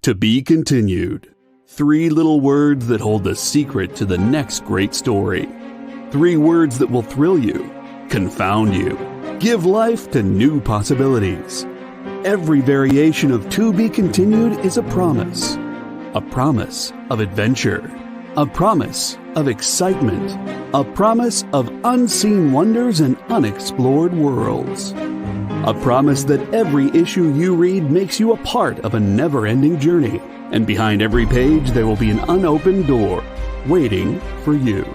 To be continued. 3 little words that hold the secret to the next great story. 3 words that will thrill you, confound you, give life to new possibilities. Every variation of To Be Continued is a promise of adventure, a promise of excitement, a promise of unseen wonders and unexplored worlds. A promise that every issue you read makes you a part of a never-ending journey. And behind every page, there will be an unopened door waiting for you.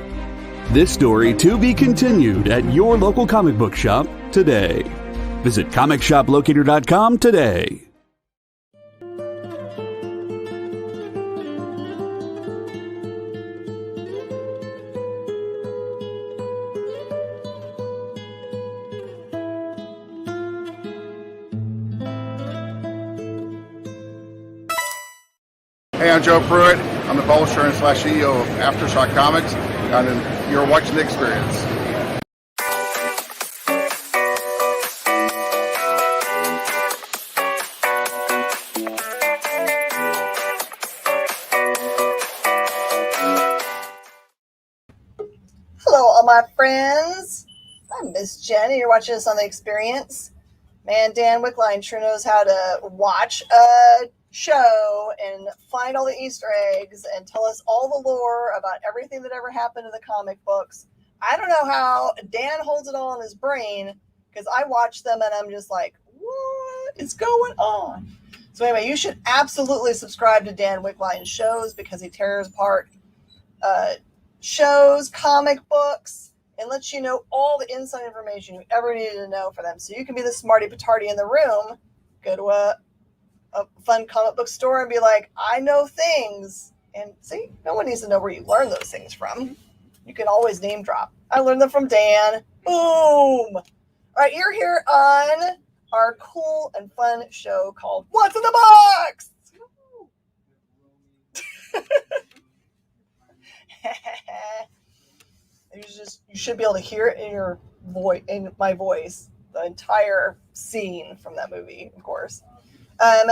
This story to be continued at your local comic book shop today. Visit comicshoplocator.com today. Hey, I'm Joe Pruitt. I'm the publisher and CEO of Aftershock Comics, and you're watching The Experience. Hello, all my friends. I'm Miss Jen, and you're watching us on The Experience. Man, Dan Wickline sure knows how to watch a show and find all the Easter eggs and tell us all the lore about everything that ever happened in the comic books. I don't know how Dan holds it all in his brain, because I watch them and I'm just like, what is going on? So anyway, you should absolutely subscribe to Dan Wickline's shows, because he tears apart shows, comic books, and lets you know all the inside information you ever needed to know for them. So you can be the smarty patardi in the room, go to a fun comic book store and be like, I know things. And see, no one needs to know where you learn those things from. You can always name drop. I learned them from Dan. Boom. All right, you're here on our cool and fun show called What's in the Box? You should be able to hear it in your voice, in my voice, the entire scene from that movie, of course. And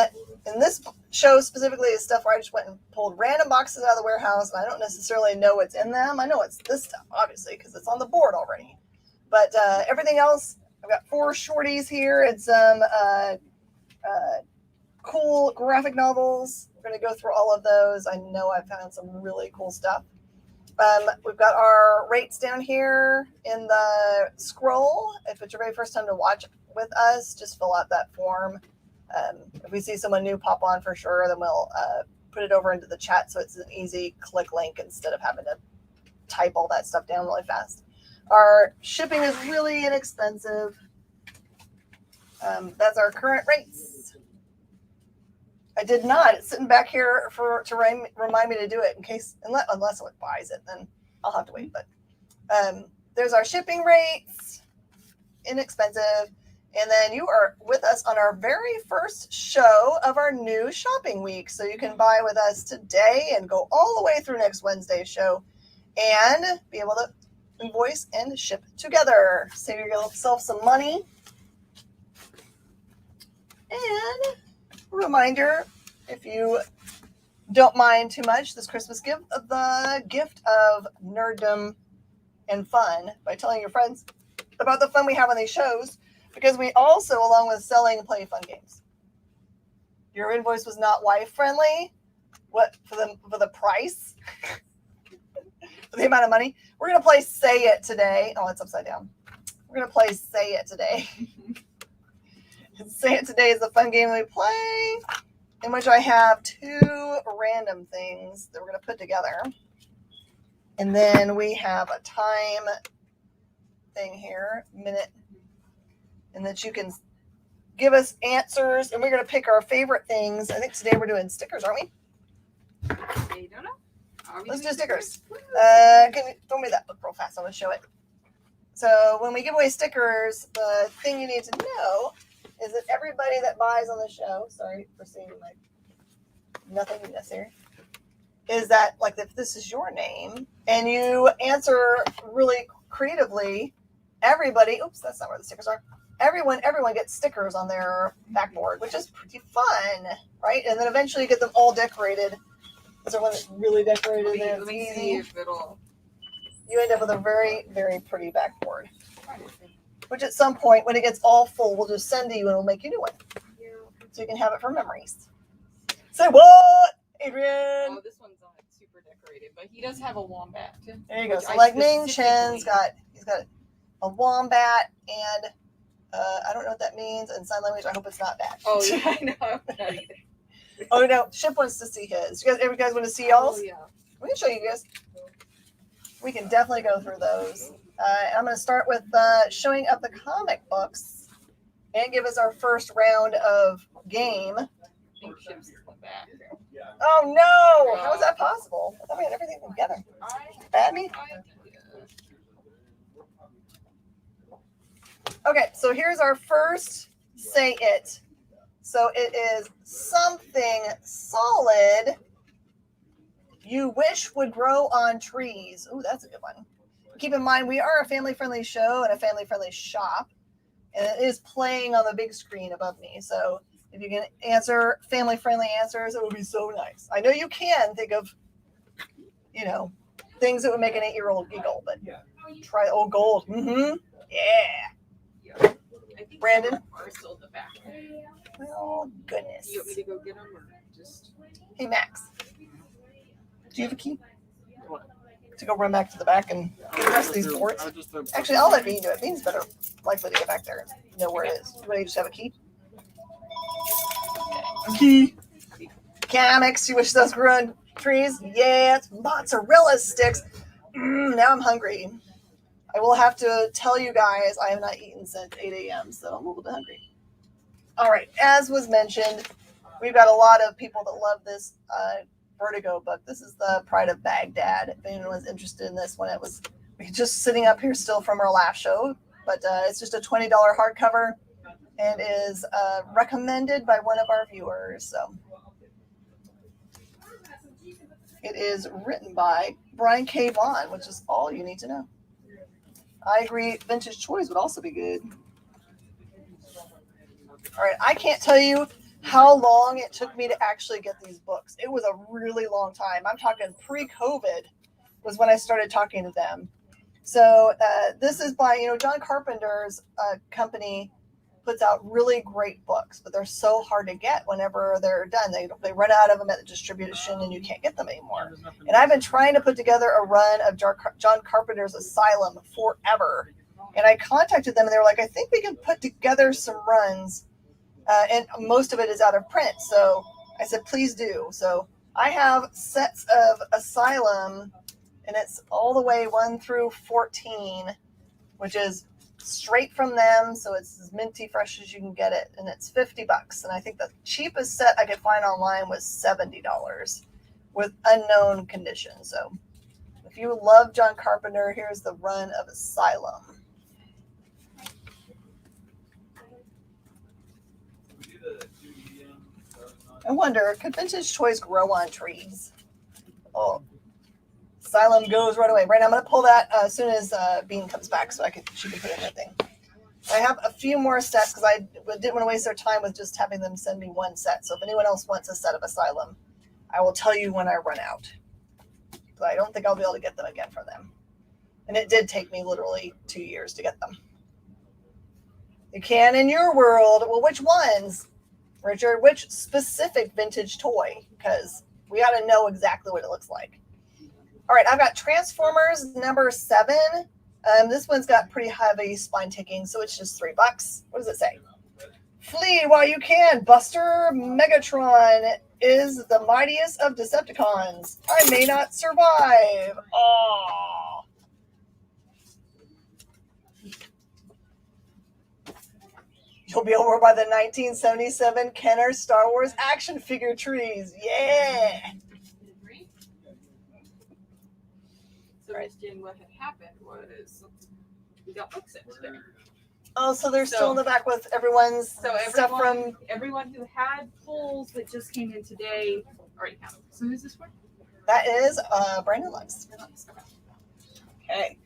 this show specifically is stuff where I just went and pulled random boxes out of the warehouse, and I don't necessarily know what's in them. I know it's this stuff, obviously, because it's on the board already. But everything else, I've got 4 shorties here and some cool graphic novels. We're going to go through all of those. I know I found some really cool stuff. We've got our rates down here in the scroll. If it's your very first time to watch with us, just fill out that form. If we see someone new pop on for sure, then we'll put it over into the chat so it's an easy click link instead of having to type all that stuff down really fast. Our shipping is really inexpensive. That's our current rates. I did not. It's sitting back here to remind me to do it in case, unless someone buys it, then I'll have to wait. But there's our shipping rates, inexpensive. And then you are with us on our very first show of our new shopping week. So you can buy with us today and go all the way through next Wednesday's show and be able to invoice and ship together. Save yourself some money. And a reminder, if you don't mind too much this Christmas gift, the gift of nerddom and fun by telling your friends about the fun we have on these shows. Because we also, along with selling, play fun games. Your invoice was not wife friendly. What for the price? For the amount of money? We're gonna play Say It today. Oh, it's upside down. We're gonna play Say It today. Say It today is the fun game we play, in which I have 2 random things that we're gonna put together, and then we have a time thing here, minute. And that you can give us answers, and we're going to pick our favorite things. I think today we're doing stickers, aren't we? I don't know. Let's do stickers. Can you throw me that book real fast? I want to show it. So when we give away stickers, the thing you need to know is that everybody that buys on the show, sorry for seeing my nothing necessary, is that like if this is your name and you answer really creatively, everybody, oops, that's not where the stickers are. Everyone gets stickers on their backboard, which is pretty fun, right? And then eventually you get them all decorated. Is there one that's really decorated? Let me see if it'll. You end up with a very, very pretty backboard. Which at some point, when it gets all full, we'll just send to you and we'll make you a new one. So you can have it for memories. Say what, Adrian? Oh, this one's not super decorated, but he does have a wombat. There you go. So like Ming Chen's he's got a wombat and I don't know what that means in sign language. I hope it's not bad. Oh yeah, I know. Not either. Oh no, Ship wants to see his. You guys want to see y'all's? Oh yeah. We can show you guys. We can definitely go through those. I'm going to start with showing up the comic books and give us our first round of game. I think Ship's in the back. Oh no! How is that possible? I thought we had everything together. Bad me? Okay, so here's our first say it. So it is something solid you wish would grow on trees. Ooh, that's a good one. Keep in mind, we are a family-friendly show and a family-friendly shop, and it is playing on the big screen above me. So if you can answer family-friendly answers, it would be so nice. I know you can think of, things that would make an 8-year-old giggle, but try old gold. Mm-hmm. Yeah. I think Brandon? Are still in the back. Oh, goodness. You want me to go get them or just? Hey, Max. Do you have a key? What? To go run back to the back and get the rest of these boards? Actually, I'll let Bean do it. Bean's better likely to get back there and know where it is. Everybody just have a key? Key. Comics. You wish those grew on trees? Yes. Mozzarella sticks. Now I'm hungry. I will have to tell you guys I have not eaten since 8 a.m., so I'm a little bit hungry. All right. As was mentioned, we've got a lot of people that love this Vertigo book. This is the Pride of Baghdad. If anyone was interested in this one, it was just sitting up here still from our last show, but it's just a $20 hardcover and is recommended by one of our viewers. So it is written by Brian K. Vaughan, which is all you need to know. I agree. Vintage Toys would also be good. All right. I can't tell you how long it took me to actually get these books. It was a really long time. I'm talking pre-COVID was when I started talking to them. So this is by, John Carpenter's company puts out really great books, but they're so hard to get whenever they're done. They run out of them at the distribution and you can't get them anymore. And I've been trying to put together a run of John Carpenter's Asylum forever. And I contacted them and they were like, I think we can put together some runs. And most of it is out of print. So I said, please do. So I have sets of Asylum, and it's all the way 1 through 14, which is straight from them. So it's as minty fresh as you can get it. And it's $50. And I think the cheapest set I could find online was $70 with unknown condition. So if you love John Carpenter, here's the run of Asylum. I wonder, could vintage toys grow on trees? Oh, Asylum goes right away. Right now, I'm going to pull that as soon as Bean comes back so she can put it in her thing. I have a few more sets because I didn't want to waste their time with just having them send me one set. So if anyone else wants a set of Asylum, I will tell you when I run out. But I don't think I'll be able to get them again from them. And it did take me literally 2 years to get them. You can in your world. Well, which ones? Richard, which specific vintage toy? Because we got to know exactly what it looks like. All right, I've got Transformers number 7. This one's got pretty heavy spine ticking, so it's just $3. What does it say? Flee while you can. Buster Megatron is the mightiest of Decepticons. I may not survive. Oh. You'll be over by the 1977 Kenner Star Wars action figure trees. Yeah. So, Miss Jen, what had happened was we got books in today. Oh, so they're still in the back with everyone's stuff from... Everyone who had pulls that just came in today already have them. So who's this for? That is Brandon Lux. Okay.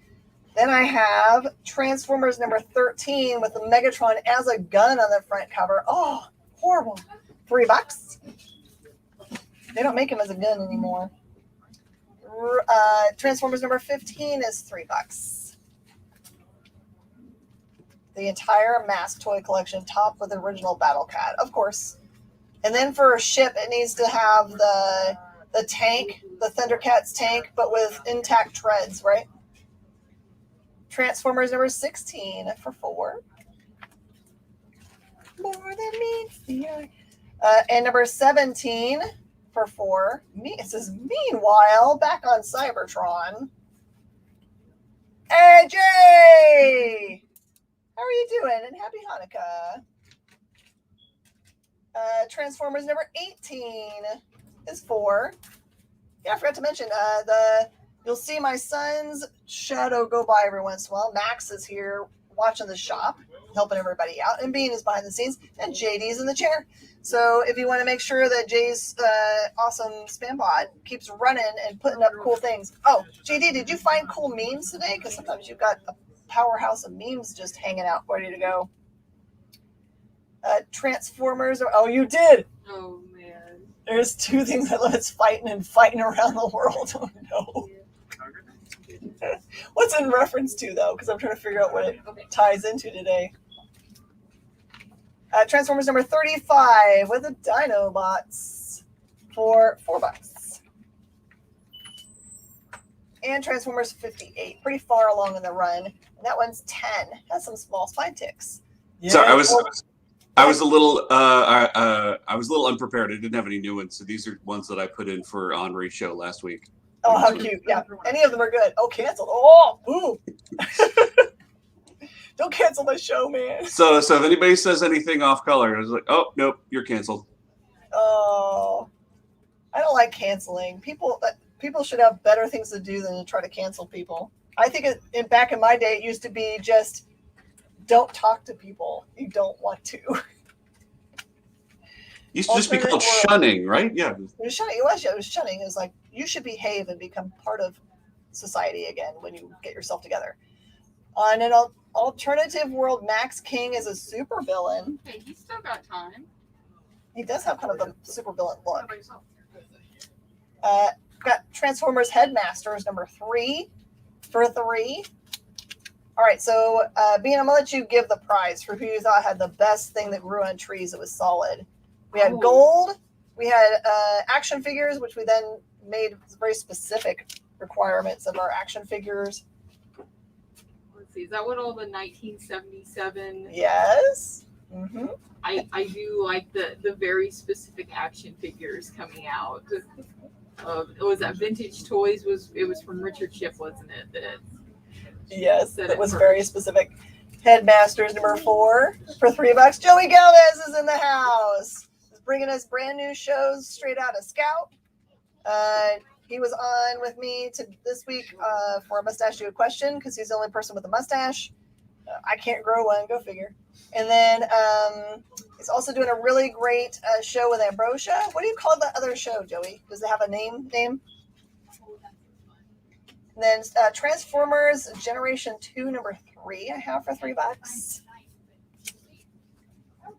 Then I have Transformers number 13 with the Megatron as a gun on the front cover. Oh, horrible. $3. They don't make him as a gun anymore. Transformers number 15 is $3. The entire mask toy collection, topped with the original Battle Cat, of course. And then for a ship, it needs to have the tank, the Thundercats tank, but with intact treads, right? Transformers number 16 for $4. More than meets the eye. And number 17 for $4. It says, meanwhile, back on Cybertron. Hey, Jay! How are you doing? And happy Hanukkah. Transformers number 18 is $4. Yeah, I forgot to mention, you'll see my son's shadow go by every once in a while. Max is here watching the shop, helping everybody out, and Bean is behind the scenes, and JD's in the chair. So if you want to make sure that Jay's awesome spam bot keeps running and putting up cool things. Oh, JD, did you find cool memes today? Because sometimes you've got a powerhouse of memes just hanging out, ready to go. Transformers. Oh, you did. Oh man. There's two things I love. It's fighting and fighting around the world. Oh no. What's in reference to though? Because I'm trying to figure out what it ties into today. Transformers number 35 with the Dinobots for $4. And Transformers 58, pretty far along in the run. And that one's 10. Has some small spine ticks. Yeah. Sorry, I was a little unprepared. I didn't have any new ones, so these are ones that I put in for Henri's show last week. Oh, how cute! Yeah, any of them are good. Oh, canceled. Oh, boo! Don't cancel my show, man. So if anybody says anything off color, I was like, oh nope, you're canceled. Oh, I don't like canceling people. People should have better things to do than to try to cancel people. I think back in my day, it used to be just don't talk to people you don't want to. Used to just be called shunning, right? Yeah. It was shunning. It was shunning. It was like, you should behave and become part of society again when you get yourself together. On an alternative world, Max King is a supervillain. Hey, he's still got time. He does have kind of the supervillain look. Got Transformers Headmasters number 3 for $3. All right, so Bean, I'm gonna let you give the prize for who you thought had the best thing that grew on trees that was solid. We had gold. We had action figures, which we then made very specific requirements of our action figures. Let's see, is that what all the 1977? Yes. Mm-hmm. I do like the very specific action figures coming out. It was that Vintage Toys it was from Richard Schiff, wasn't it? Yes, it was very specific. Headmasters number 4 for $3. Joey Galvez is in the house. He's bringing us brand new shows straight out of Scout. He was on with me this week for a Mustachio question because he's the only person with a mustache. I can't grow one, go figure. And then he's also doing a really great show with Ambrosia. What do you call the other show, Joey? Does it have a name? And then Transformers Generation 2 number 3 I have for $3.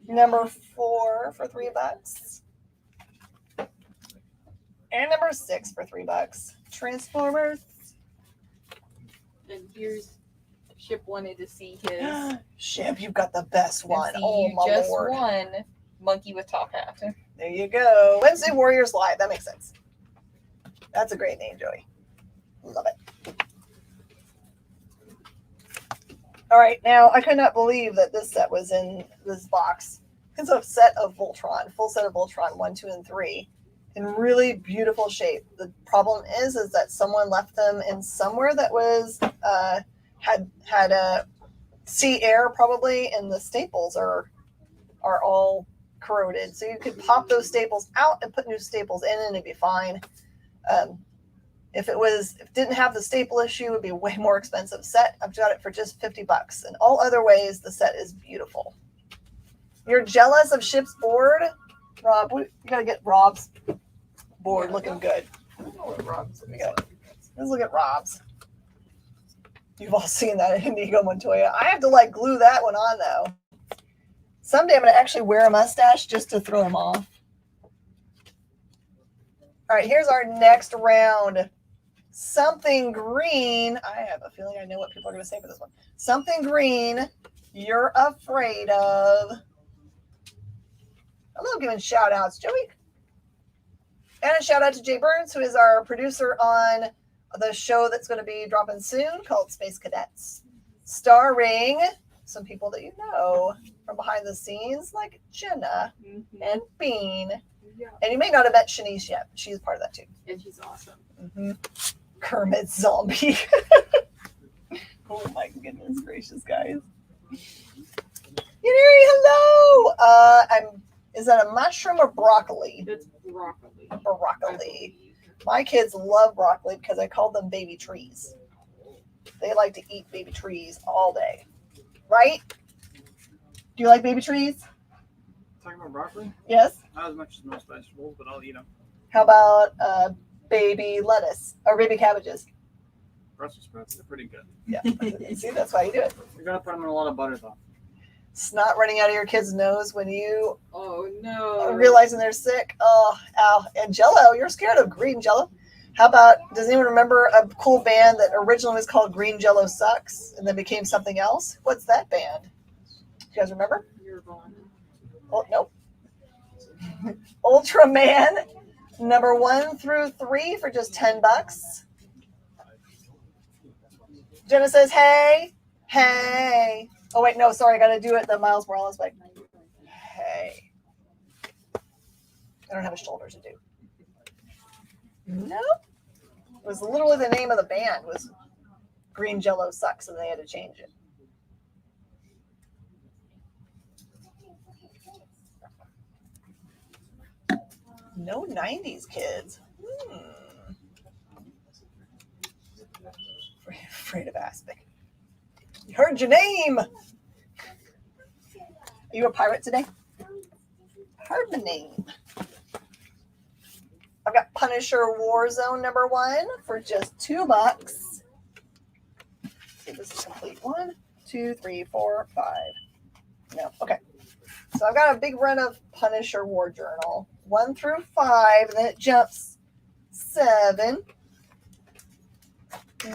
Number 4 for $3. And number 6 for $3. Transformers. And here's Ship wanted to see his. Ship, you've got the best one. See, oh, you my just Lord. won Monkey with Top Hat. There you go. Wednesday Warriors Live. That makes sense. That's a great name, Joey. Love it. All right. Now, I could not believe that this set was in this box. It's a set of Voltron, full set of Voltron 1, 2, and 3 in really beautiful shape. The problem is that someone left them in somewhere that was had sea air probably, and the staples are all corroded. So you could pop those staples out and put new staples in, and it'd be fine. If it didn't have the staple issue, it would be a way more expensive set. I've got it for just $50. In all other ways, the set is beautiful. You're jealous of Ship's board, Rob? You gotta get Rob's board looking good. Let's look at Rob's. You've all seen that Inigo Montoya. I have to like glue that one on though. Someday I'm going to actually wear a mustache just to throw him off. All right, here's our next round. Something green. I have a feeling I know what people are going to say for this one. Something green you're afraid of. I love giving shout outs, Joey. And a shout out to Jay Burns, who is our producer on the show that's going to be dropping soon called Space Cadets, starring some people that you know from behind the scenes, like Jenna and Bean. Yeah. And you may not have met Shanice yet. She's part of that too. And she's awesome. Kermit Zombie. Oh my goodness gracious, guys. Yaniri, hello. Is that a mushroom or broccoli? It's broccoli. Broccoli. My kids love broccoli because I call them baby trees. They like to eat baby trees all day. Right? Do you like baby trees? Talking about broccoli? Yes. Not as much as most vegetables, but I'll eat them. How about baby lettuce or baby cabbages? Brussels sprouts, they're pretty good. Yeah. See, that's why you do it. You're going to put them in a lot of butter, though. Snot running out of your kid's nose when you Oh no. realizing they're sick. Oh, ow. And Jello, you're scared of green Jello. How about, does anyone remember a cool band that originally was called Green Jello Sucks and then became something else? What's that band? Do you guys remember? Oh, nope. Ultraman, number 1 through 3 for just $10. Jenna says, hey, hey. Oh, wait, no, sorry. I got to do it the Miles Morales way. Hey. I don't have a shoulder to do. Nope. It was literally the name of the band was Green Jello Sucks, and they had to change it. No 90s kids. Afraid of aspic. You heard your name. Are you a pirate today? Heard the name. I've got Punisher Warzone number 1 for just $2. See, this is a complete 1, 2, 3, 4, 5. No, okay. So I've got a big run of Punisher War Journal, 1 through 5, and then it jumps 7,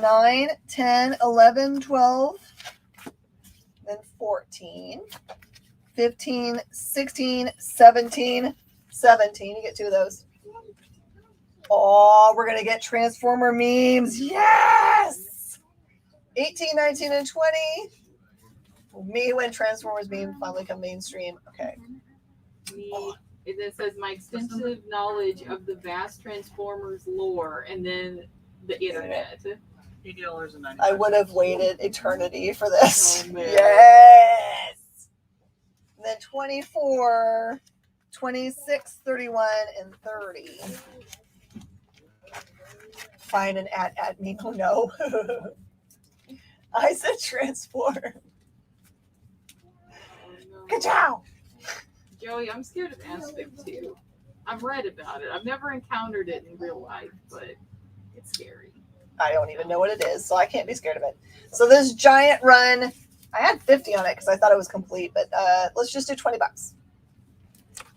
9, 10, 11, 12, then 14, 15, 16, 17, 17. You get 2 of those. Oh, we're going to get Transformer memes. Yes! 18, 19, and 20. Me when Transformers meme finally come mainstream. Okay. It says my extensive knowledge of the vast Transformers lore and then the internet. $80.95. I would have waited eternity for this. Oh, man. Yes! And then 24, 26, 31, and 30. Find an at me. Oh no. I said transform. Ka-chow! Joey, I'm scared of aspic too. I've read about it. I've never encountered it in real life, but it's scary. I don't even know what it is, so I can't be scared of it. So this giant run, I had 50 on it because I thought it was complete, but let's just do $20.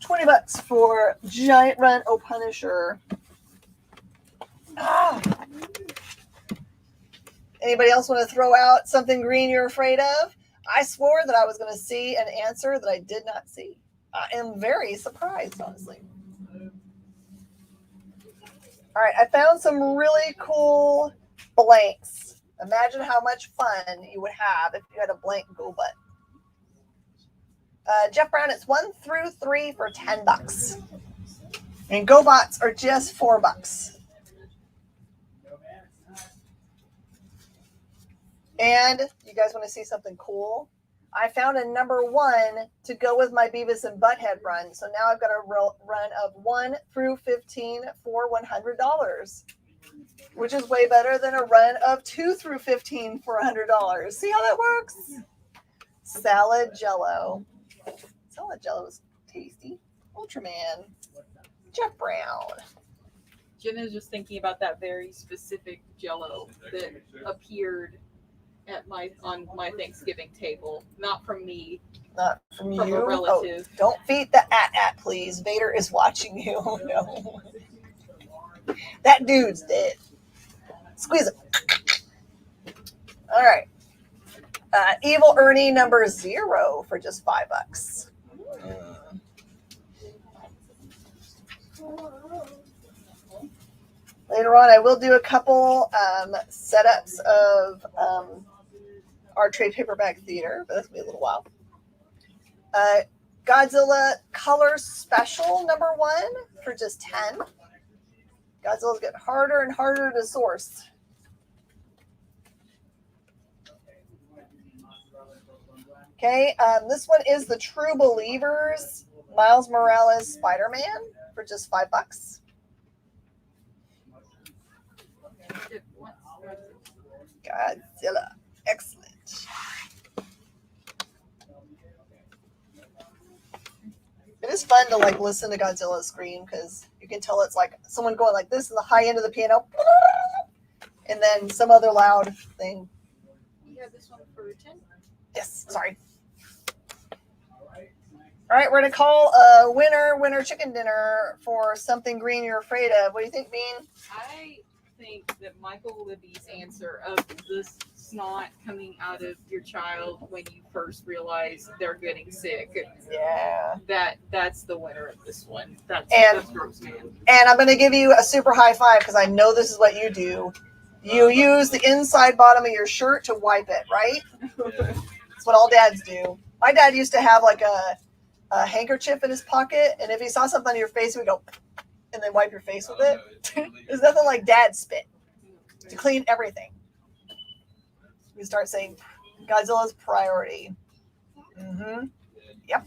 $20 for giant run. Oh, Punisher. Ah. Anybody else want to throw out something green you're afraid of? I swore that I was going to see an answer that I did not see. I am very surprised, honestly. All right, I found some really cool blanks. Imagine how much fun you would have if you had a blank go butt. Jeff Brown, it's 1 through 3 for $10. And GoBots are just $4. And you guys want to see something cool? I found a number 1 to go with my Beavis and Butthead run. So now I've got a run of 1 through 15 for $100, which is way better than a run of 2 through 15 for $100. See how that works? Salad Jello. Salad Jello is tasty. Ultraman. Jeff Brown. Jenna's just thinking about that very specific Jello that appeared at on my Thanksgiving table, not from me, Not from from you. a relative. Oh, don't feed the at, please. Vader is watching you. Oh, no. That dude's dead. Squeeze it. All right. Evil Ernie number 0 for just $5. Later on, I will do a couple setups of our trade paperback theater, but that's going to be a little while. Godzilla Color Special number 1 for just 10. Godzilla's getting harder and harder to source. Okay, this one is the True Believers Miles Morales Spider-Man for just $5. Godzilla, excellent. It is fun to like listen to Godzilla scream because you can tell it's like someone going like this in the high end of the piano, and then some other loud thing. You have this one for 10? Yes, sorry. All right, we're gonna call a winner chicken dinner for something green you're afraid of. What do you think, Bean? I think that Michael Libby's answer of the snot coming out of your child when you first realize they're getting sick. Yeah. That's the winner of this one. That's gross, man. And I'm gonna give you a super high five because I know this is what you do. You use the inside bottom of your shirt to wipe it, right? That's what all dads do. My dad used to have like a handkerchief in his pocket, and if he saw something on your face, he would go and then wipe your face with it. There's nothing like dad spit to clean everything. We start saying Godzilla's priority. Mm-hmm. Yep.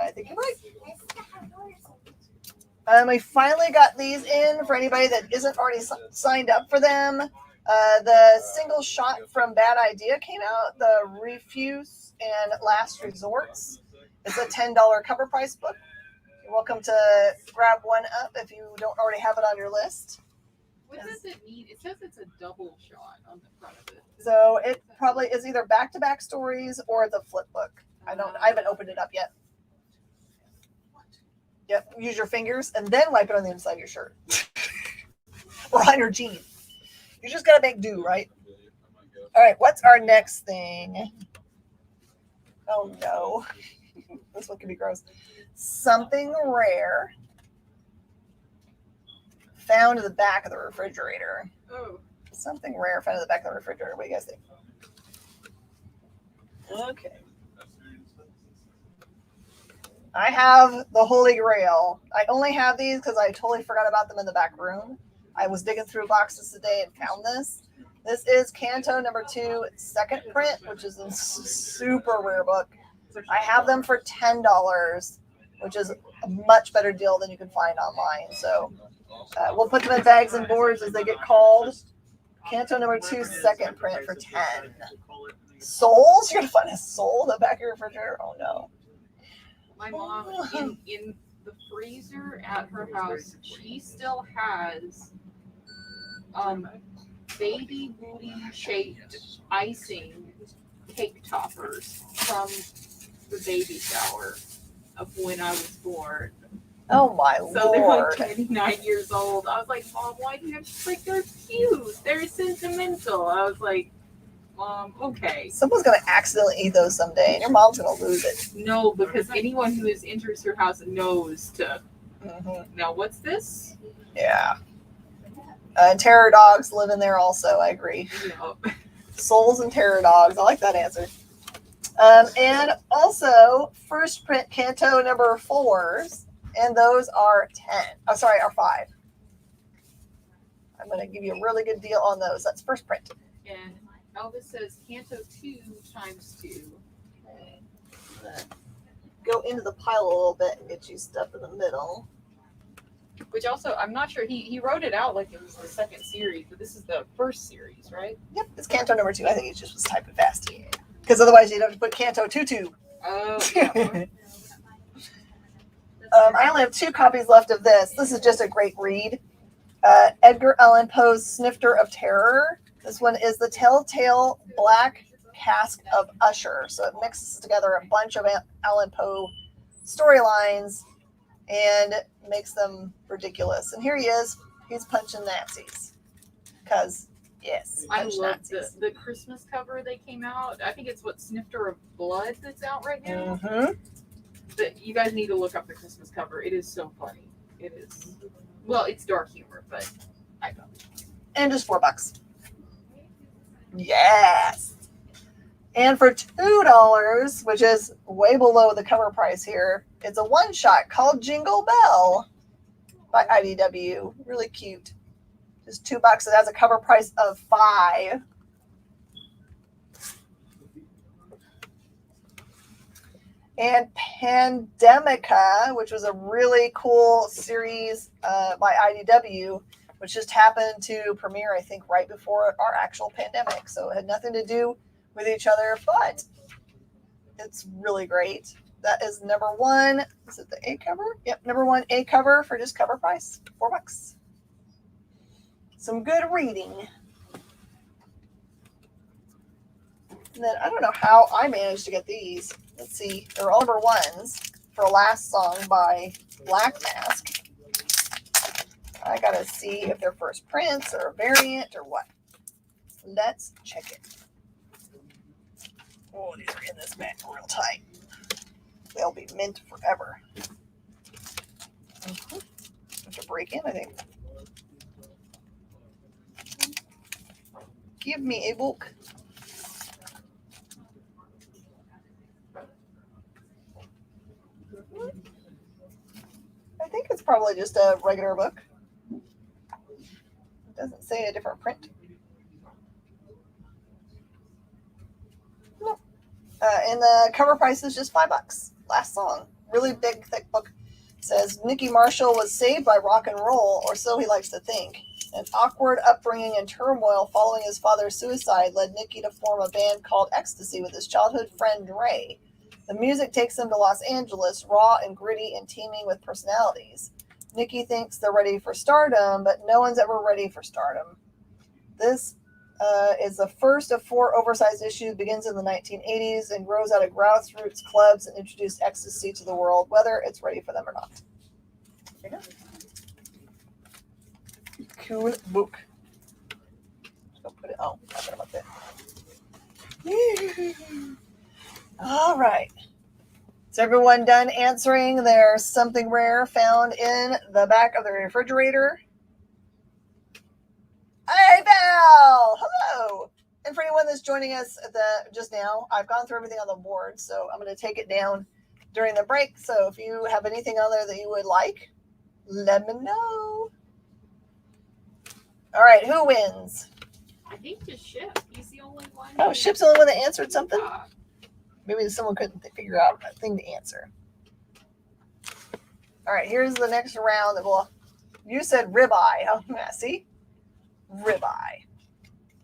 I think you're right. We finally got these in for anybody that isn't already signed up for them. The single shot from Bad Idea came out, the Refuse and Last Resorts. It's a $10 cover price book. You're welcome to grab one up if you don't already have it on your list. What does it mean? It says it's a double shot on the front of it. So it probably is either back-to-back stories or the flip book. I haven't opened it up yet. Yep, use your fingers and then wipe it on the inside of your shirt. Or on your jeans. You just gotta make do, right? All right, what's our next thing? Oh no. This one could be gross. Something rare found in the back of the refrigerator. Oh. Something rare found in the back of the refrigerator. What do you guys think? Okay. I have the Holy Grail. I only have these because I totally forgot about them in the back room. I was digging through boxes today and found this. This is Canto number 2, second print, which is a super rare book. I have them for $10, which is a much better deal than you can find online. So we'll put them in bags and boards as they get called. Canto number 2, second print for 10. Souls? You're gonna find a soul in the back of your refrigerator? Oh no. My mom in the freezer at her house, she still has baby booty shaped icing cake toppers from the baby shower of when I was born. Oh my So they're lord. like 29 years old. I was like, Mom, why do you have like they're cute? They're sentimental. I was like, Mom, okay. Someone's gonna accidentally eat those someday and your mom's gonna lose it. No, because anyone who has enters your house knows to. Mm-hmm. Now, what's this? Yeah. And terror dogs live in there also, I agree. No. Souls and terror dogs. I like that answer. And also, first print Canto number 4s, and those are 10. Oh, sorry, are 5. I'm going to give you a really good deal on those. That's first print. And Elvis says Canto 2 times 2. Go into the pile a little bit and get you stuff in the middle. Which also, I'm not sure, he wrote it out like it was the second series, but this is the first series, right? Yep, it's Canto number 2. I think it just was typing fast. Because otherwise you'd have to put Canto 2. Oh, yeah. I only have 2 copies left of this. This is just a great read. Edgar Allan Poe's Snifter of Terror. This one is the Telltale Black Cask of Usher. So it mixes together a bunch of Allan Poe storylines and makes them ridiculous. And here he is. He's punching Nazis. Because, yes, I punch love Nazis. the Christmas cover they came out. I think it's what, Snifter of Blood that's out right now. Mm-hmm. But you guys need to look up the Christmas cover. It is so funny. It is. Well, it's dark humor, but I love it. And just $4. Yes. And for $2, which is way below the cover price here, it's a one-shot called Jingle Bell by IDW. Really cute. Just $2. It has a cover price of $5. And Pandemica, which was a really cool series by IDW, which just happened to premiere, I think, right before our actual pandemic. So it had nothing to do with each other, but it's really great. That is number 1. Is it the A cover? Yep, number 1 A cover for just cover price, $4. Some good reading. And then I don't know how I managed to get these. Let's see. They're all number 1s for Last Song by Black Mask. I gotta see if they're first prints or a variant or what. Let's check it. Oh, these are in this bag real tight. They'll be mint forever. Have to break in, I think. Give me a book. I think it's probably just a regular book. It doesn't say a different print. No. And the cover price is just $5. Last Song. Really big, thick book. It says, Nicky Marshall was saved by rock and roll, or so he likes to think. An awkward upbringing and turmoil following his father's suicide led Nicky to form a band called Ecstasy with his childhood friend Ray. The music takes them to Los Angeles, raw and gritty and teeming with personalities. Nicky thinks they're ready for stardom, but no one's ever ready for stardom. This is the first of 4 oversized issues, begins in the 1980s, and grows out of grassroots clubs and introduced ecstasy to the world, whether it's ready for them or not. There you go. Cool book. Just gonna put it. Oh, I forgot about that. All right. Is everyone done answering their something rare found in the back of the refrigerator? Hey, Val! Hello! And for anyone that's joining us just now, I've gone through everything on the board, so I'm going to take it down during the break. So if you have anything on there that you would like, let me know. All right, who wins? I think just Ship. He's the only one. Oh, Ship's the only one that answered something? Maybe someone couldn't figure out a thing to answer. All right, here's the next round. You said ribeye. Oh, yeah, see? Ribeye.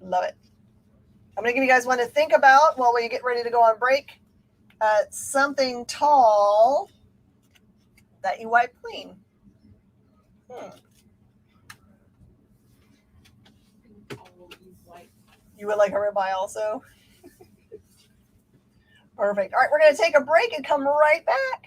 Love it. I'm going to give you guys one to think about while we get ready to go on break. Something tall that you wipe clean. You would like a ribeye also? Perfect. All right, we're going to take a break and come right back.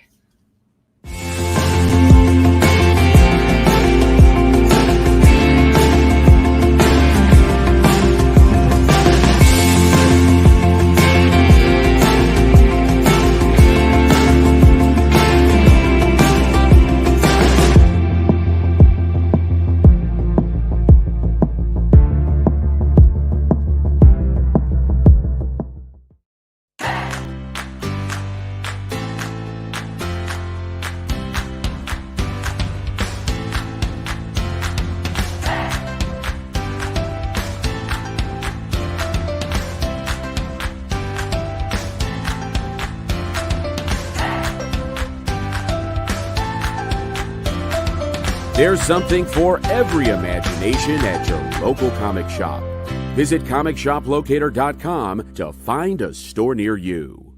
There's something for every imagination at your local comic shop. Visit ComicShopLocator.com to find a store near you.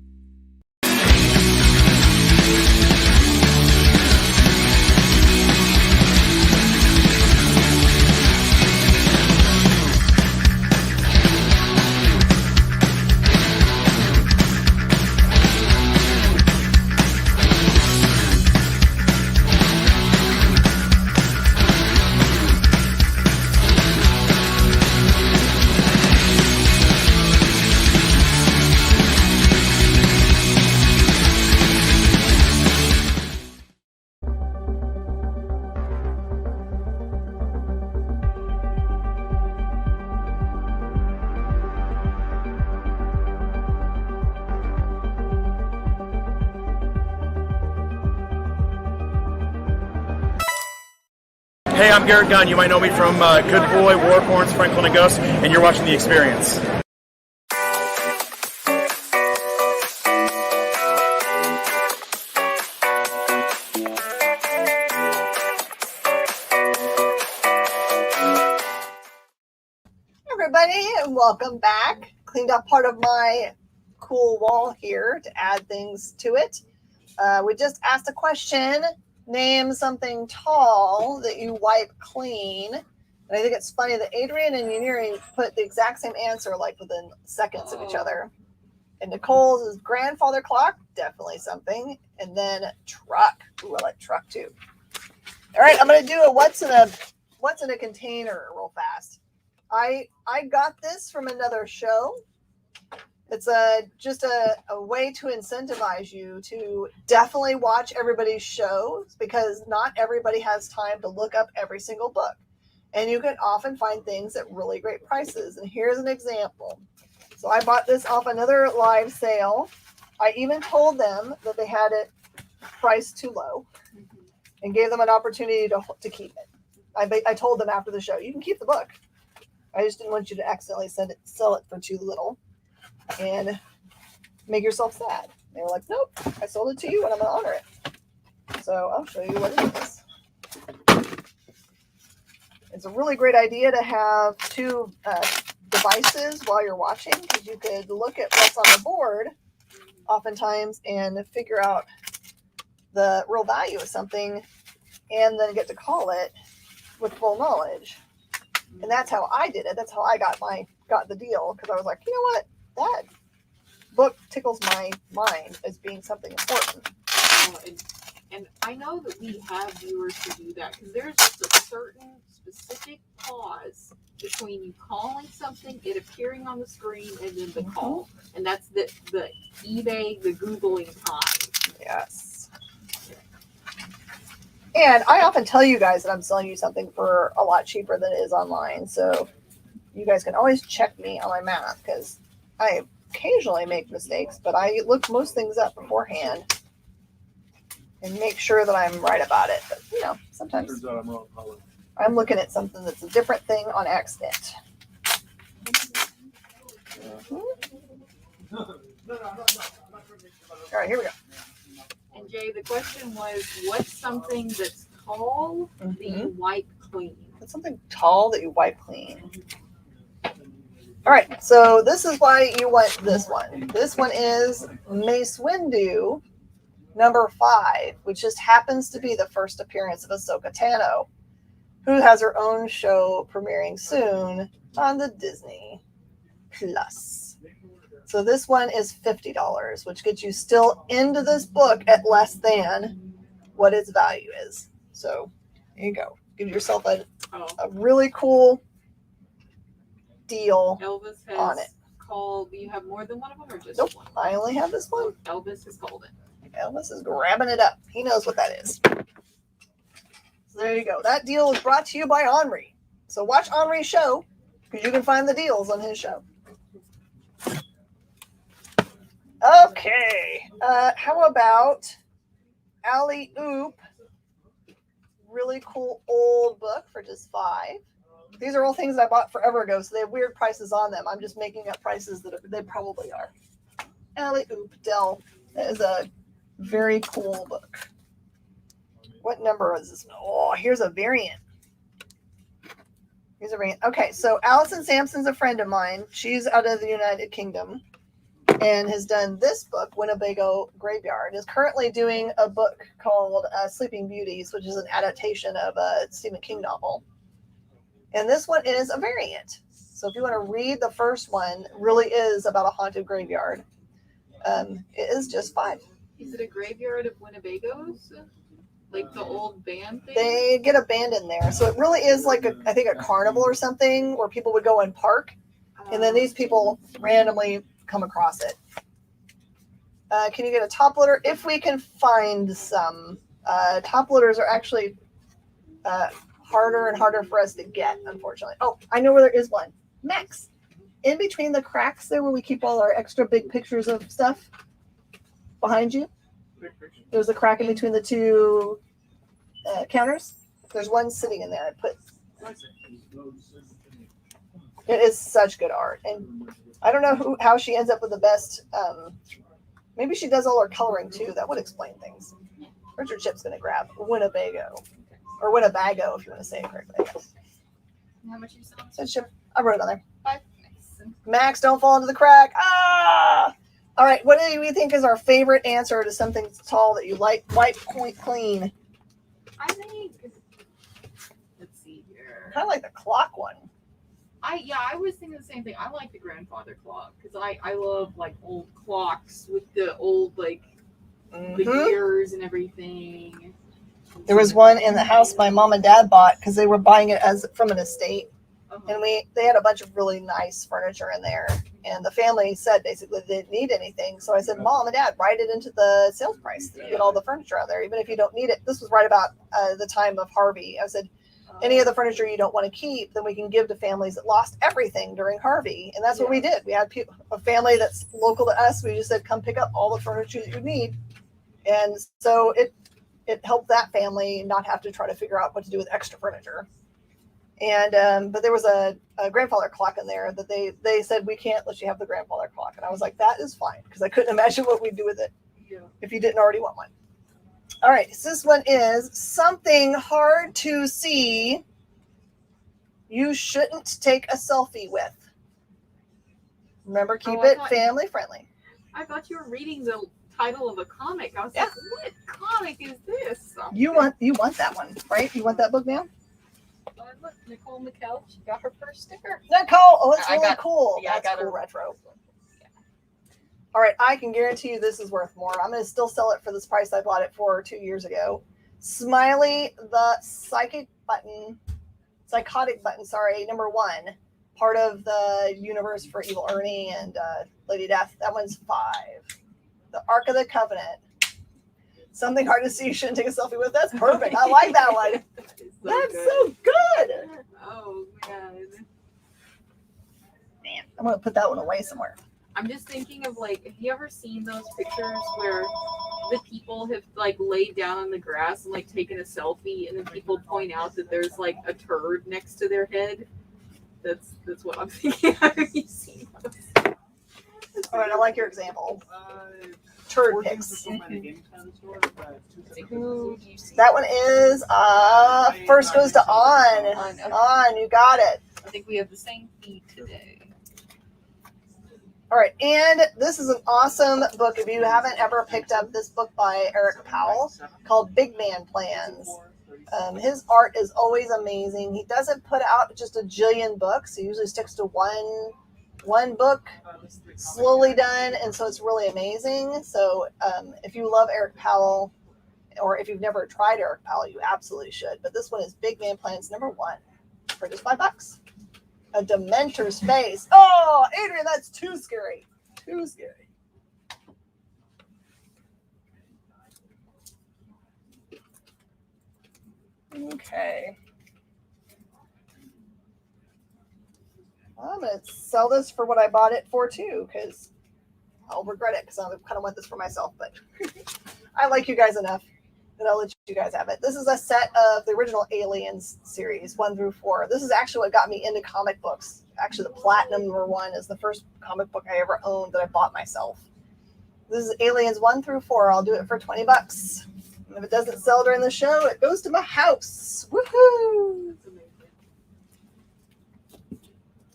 Hey, I'm Garrett Gunn. You might know me from Good Boy, Warhorse, Franklin and Gus, and you're watching The Experience. Everybody, and welcome back. Cleaned up part of my cool wall here to add things to it. We just asked a question. Name something tall that you wipe clean. And I think it's funny that Adrian and Yaniri put the exact same answer, like within seconds of each other. And Nicole's is grandfather clock, definitely something. And then truck. Ooh, I like truck too. All right, I'm gonna do a what's in a container real fast. I got this from another show. It's just a way to incentivize you to definitely watch everybody's shows, because not everybody has time to look up every single book. And you can often find things at really great prices. And here's an example. So I bought this off another live sale. I even told them that they had it priced too low and gave them an opportunity to keep it. I told them after the show, you can keep the book. I just didn't want you to accidentally sell it for too little and make yourself sad. They were like, nope, I sold it to you and I'm going to honor it. So I'll show you what it is. It's a really great idea to have two devices while you're watching, because you could look at what's on the board oftentimes and figure out the real value of something and then get to call it with full knowledge. And that's how I did it. That's how I got the deal, because I was like, you know what? That book tickles my mind as being something important. And I know that we have viewers who do that, because there's just a certain specific pause between you calling something, it appearing on the screen, and then the call. And that's the eBay, the Googling time. Yes. And I often tell you guys that I'm selling you something for a lot cheaper than it is online. So you guys can always check me on my math, because I occasionally make mistakes, but I look most things up beforehand and make sure that I'm right about it. But, you know, sometimes I'm looking at something that's a different thing on accident. All right, here we go. And Jay, the question was, what's something that's tall that you wipe clean? What's something tall that you wipe clean? All right, so this is why you want this one. This one is Mace Windu, number 5, which just happens to be the first appearance of Ahsoka Tano, who has her own show premiering soon on the Disney Plus. So this one is $50, which gets you still into this book at less than what its value is. So there you go. Give yourself a really cool deal Elvis has on it. called. Do you have more than one of them, or just one? I only have this one. Elvis has called it. Elvis is grabbing it up. He knows what that is. So there you go. That deal is brought to you by Henri. So watch Henri's show, because you can find the deals on his show. Okay. How about Alley Oop? Really cool old book for just $5. These are all things that I bought forever ago, so they have weird prices on them. I'm just making up prices that they probably are. Alley Oop Dell. That is a very cool book. What number is this? Oh, here's a variant. Okay, so Allison Sampson's a friend of mine. She's out of the United Kingdom and has done this book, Winnebago Graveyard. Is currently doing a book called Sleeping Beauties, which is an adaptation of a Stephen King novel. And this one is a variant. So if you want to read the first one, it really is about a haunted graveyard. It is just $5. Is it a graveyard of Winnebagos? Like the old band thing? They get a band in there. So it really is like, I think, a carnival or something where people would go and park. And then these people randomly come across it. Can you get a top loader? If we can find some. Top loaders are actually harder and harder for us to get, unfortunately. Oh, I know where there is one. Max. In between the cracks there where we keep all our extra big pictures of stuff behind you. There's a crack in between the two counters. There's one sitting in there. It is such good art, and I don't know how she ends up with the best. Maybe she does all her coloring too. That would explain things. Richard Chip's going to grab Winnebago, or Winnebago if you want to say it correctly. I guess. How much are you selling? Said Chip. I wrote it on there. 5. Nice. Max, don't fall into the crack. Ah! All right. What do we think is our favorite answer to something tall that you like? Wipe, point, clean. I think. Let's see here. Kind of like the clock one. I was thinking the same thing. I like the grandfather clock because I love like old clocks with the old like the years and everything. There was one in the house my mom and dad bought because they were buying it as from an estate, and they had a bunch of really nice furniture in there. And the family said basically they didn't need anything. So I said, Mom and Dad, write it into the sales price. You get all the furniture out there, even if you don't need it. This was right about the time of Harvey. I said, any of the furniture you don't want to keep, then we can give to families that lost everything during Harvey. And that's what we did. We had a family that's local to us. We just said, come pick up all the furniture that you need. And so it helped that family not have to try to figure out what to do with extra furniture. And but there was a grandfather clock in there that they said, we can't let you have the grandfather clock. And I was like, that is fine, because I couldn't imagine what we'd do with it if you didn't already want one. All right, so this one is something hard to see you shouldn't take a selfie with. Remember, keep it family friendly. I thought you were reading the title of a comic. I was like, what comic is this? You want that one, right? You want that book now? Look, Nicole McKell, she got her first sticker. Nicole, oh, that's really cool. Yeah, that's cool retro. All right, I can guarantee you this is worth more. I'm going to still sell it for this price I bought it for 2 years ago. Smiley the Psychotic button, number 1. Part of the universe for Evil Ernie and Lady Death. That one's 5. The Ark of the Covenant. Something hard to see you shouldn't take a selfie with. That's perfect. I like that one. That's so good. Oh, God. Man, I'm going to put that one away somewhere. I'm just thinking of like, have you ever seen those pictures where the people have like laid down on the grass and like taken a selfie, and then people point out that there's like a turd next to their head? That's what I'm thinking. Have you seen those? All right, I like your example. Turd pics. That one is first goes to On. On, you got it. I think we have the same feed today. All right, and this is an awesome book. If you haven't ever picked up this book by Eric Powell called Big Man Plans, his art is always amazing. He doesn't put out just a jillion books. He usually sticks to one book, slowly done, and so it's really amazing. So if you love Eric Powell, or if you've never tried Eric Powell, you absolutely should. But this one is Big Man Plans number 1 for just $5. A Dementor's face. Oh, Adrian, that's too scary. Too scary. Okay. I'm going to sell this for what I bought it for, too, because I'll regret it because I kind of want this for myself. But I like you guys enough that I'll let you guys have it. This is a set of the original Aliens series, 1 through 4. This is actually what got me into comic books. Actually, the Platinum number 1 is the first comic book I ever owned that I bought myself. This is Aliens 1 through 4. I'll do it for $20. And if it doesn't sell during the show, it goes to my house. Woohoo!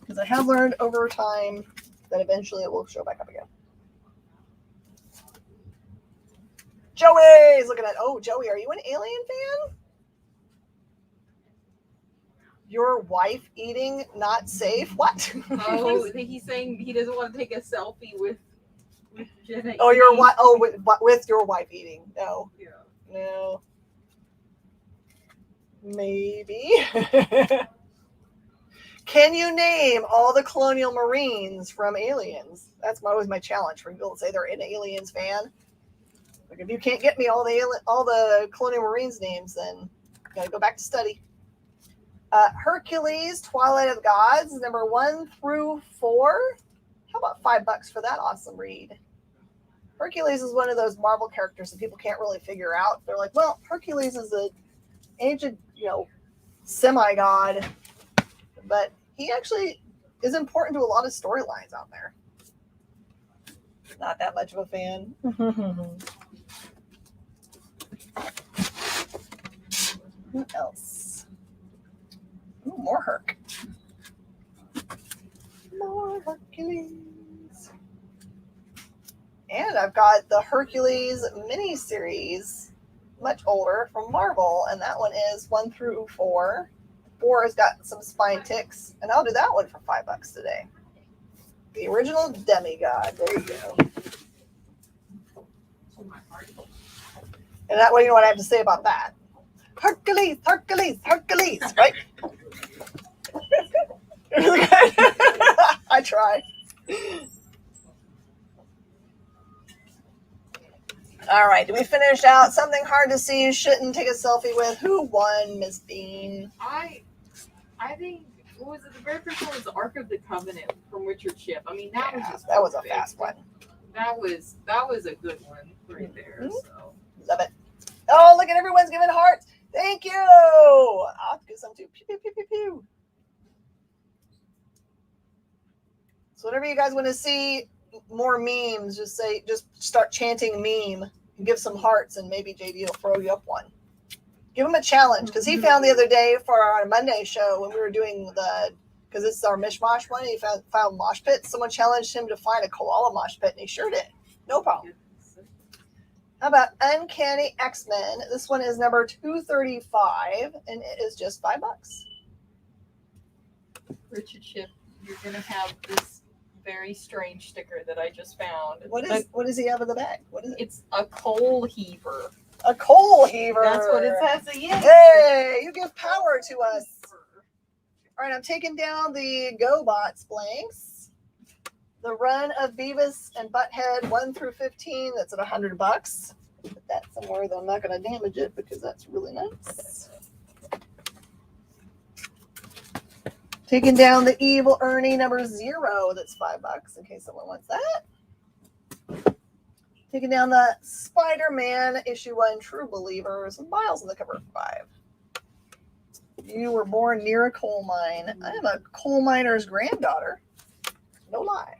Because I have learned over time that eventually it will show back up again. Joey's looking at, Joey, are you an Alien fan? Your wife eating not safe? What? Oh, he's saying he doesn't want to take a selfie with Jenna. Oh, your wife. Oh, with your wife eating? No. Yeah. No. Maybe. Can you name all the Colonial Marines from Aliens? That's always my challenge for people to say they're an Aliens fan. Like, if you can't get me all the Colonial Marines names, then you gotta go back to study. Hercules, Twilight of the Gods, number 1 through 4. How about $5 for that awesome read? Hercules is one of those Marvel characters that people can't really figure out. They're like, well, Hercules is an ancient, semi-god, but he actually is important to a lot of storylines out there. Not that much of a fan. Who else? Ooh, more Herc. More Hercules. And I've got the Hercules miniseries, much older, from Marvel, and that one is 1 through 4. 4 has got some spine ticks, and I'll do that one for $5 today. The original demigod. There you go. And that way, you know what I have to say about that. Hercules, Hercules, Hercules, right? I try. All right, did we finish out something hard to see you shouldn't take a selfie with? Who won, Miss Bean? I think, what was it? The very first one was the Ark of the Covenant from Richard Chip. I mean, that was just that was a perfect. fast one. That was a good one right there. Mm-hmm. So Love it. Oh, look at everyone's giving hearts. Thank you. I'll have to do some too. Pew, pew, pew, pew, pew. So whenever you guys want to see more memes, just start chanting meme and give some hearts, and maybe JD will throw you up one. Give him a challenge, because he found the other day for our Monday show when we were doing because it's our mishmash one, he found mosh pits. Someone challenged him to find a koala mosh pit, and he sure did. No problem. How about Uncanny X-Men? This one is number 235, and it is just $5. Richard Chip, you're gonna have this very strange sticker that I just found. What does he have in the bag? What is it? It's a coal heaver. A coal heaver. That's what it says. Yes. Hey, you give power to us. All right, I'm taking down the GoBots blanks. The run of Beavis and Butthead 1 through 15. That's at $100. Put that somewhere, though I'm not going to damage it because that's really nice. Taking down the Evil Ernie number 0. That's $5 in case someone wants that. Taking down the Spider-Man issue 1 True Believers. Miles on the cover for $5. You were born near a coal mine. I am a coal miner's granddaughter. No lie.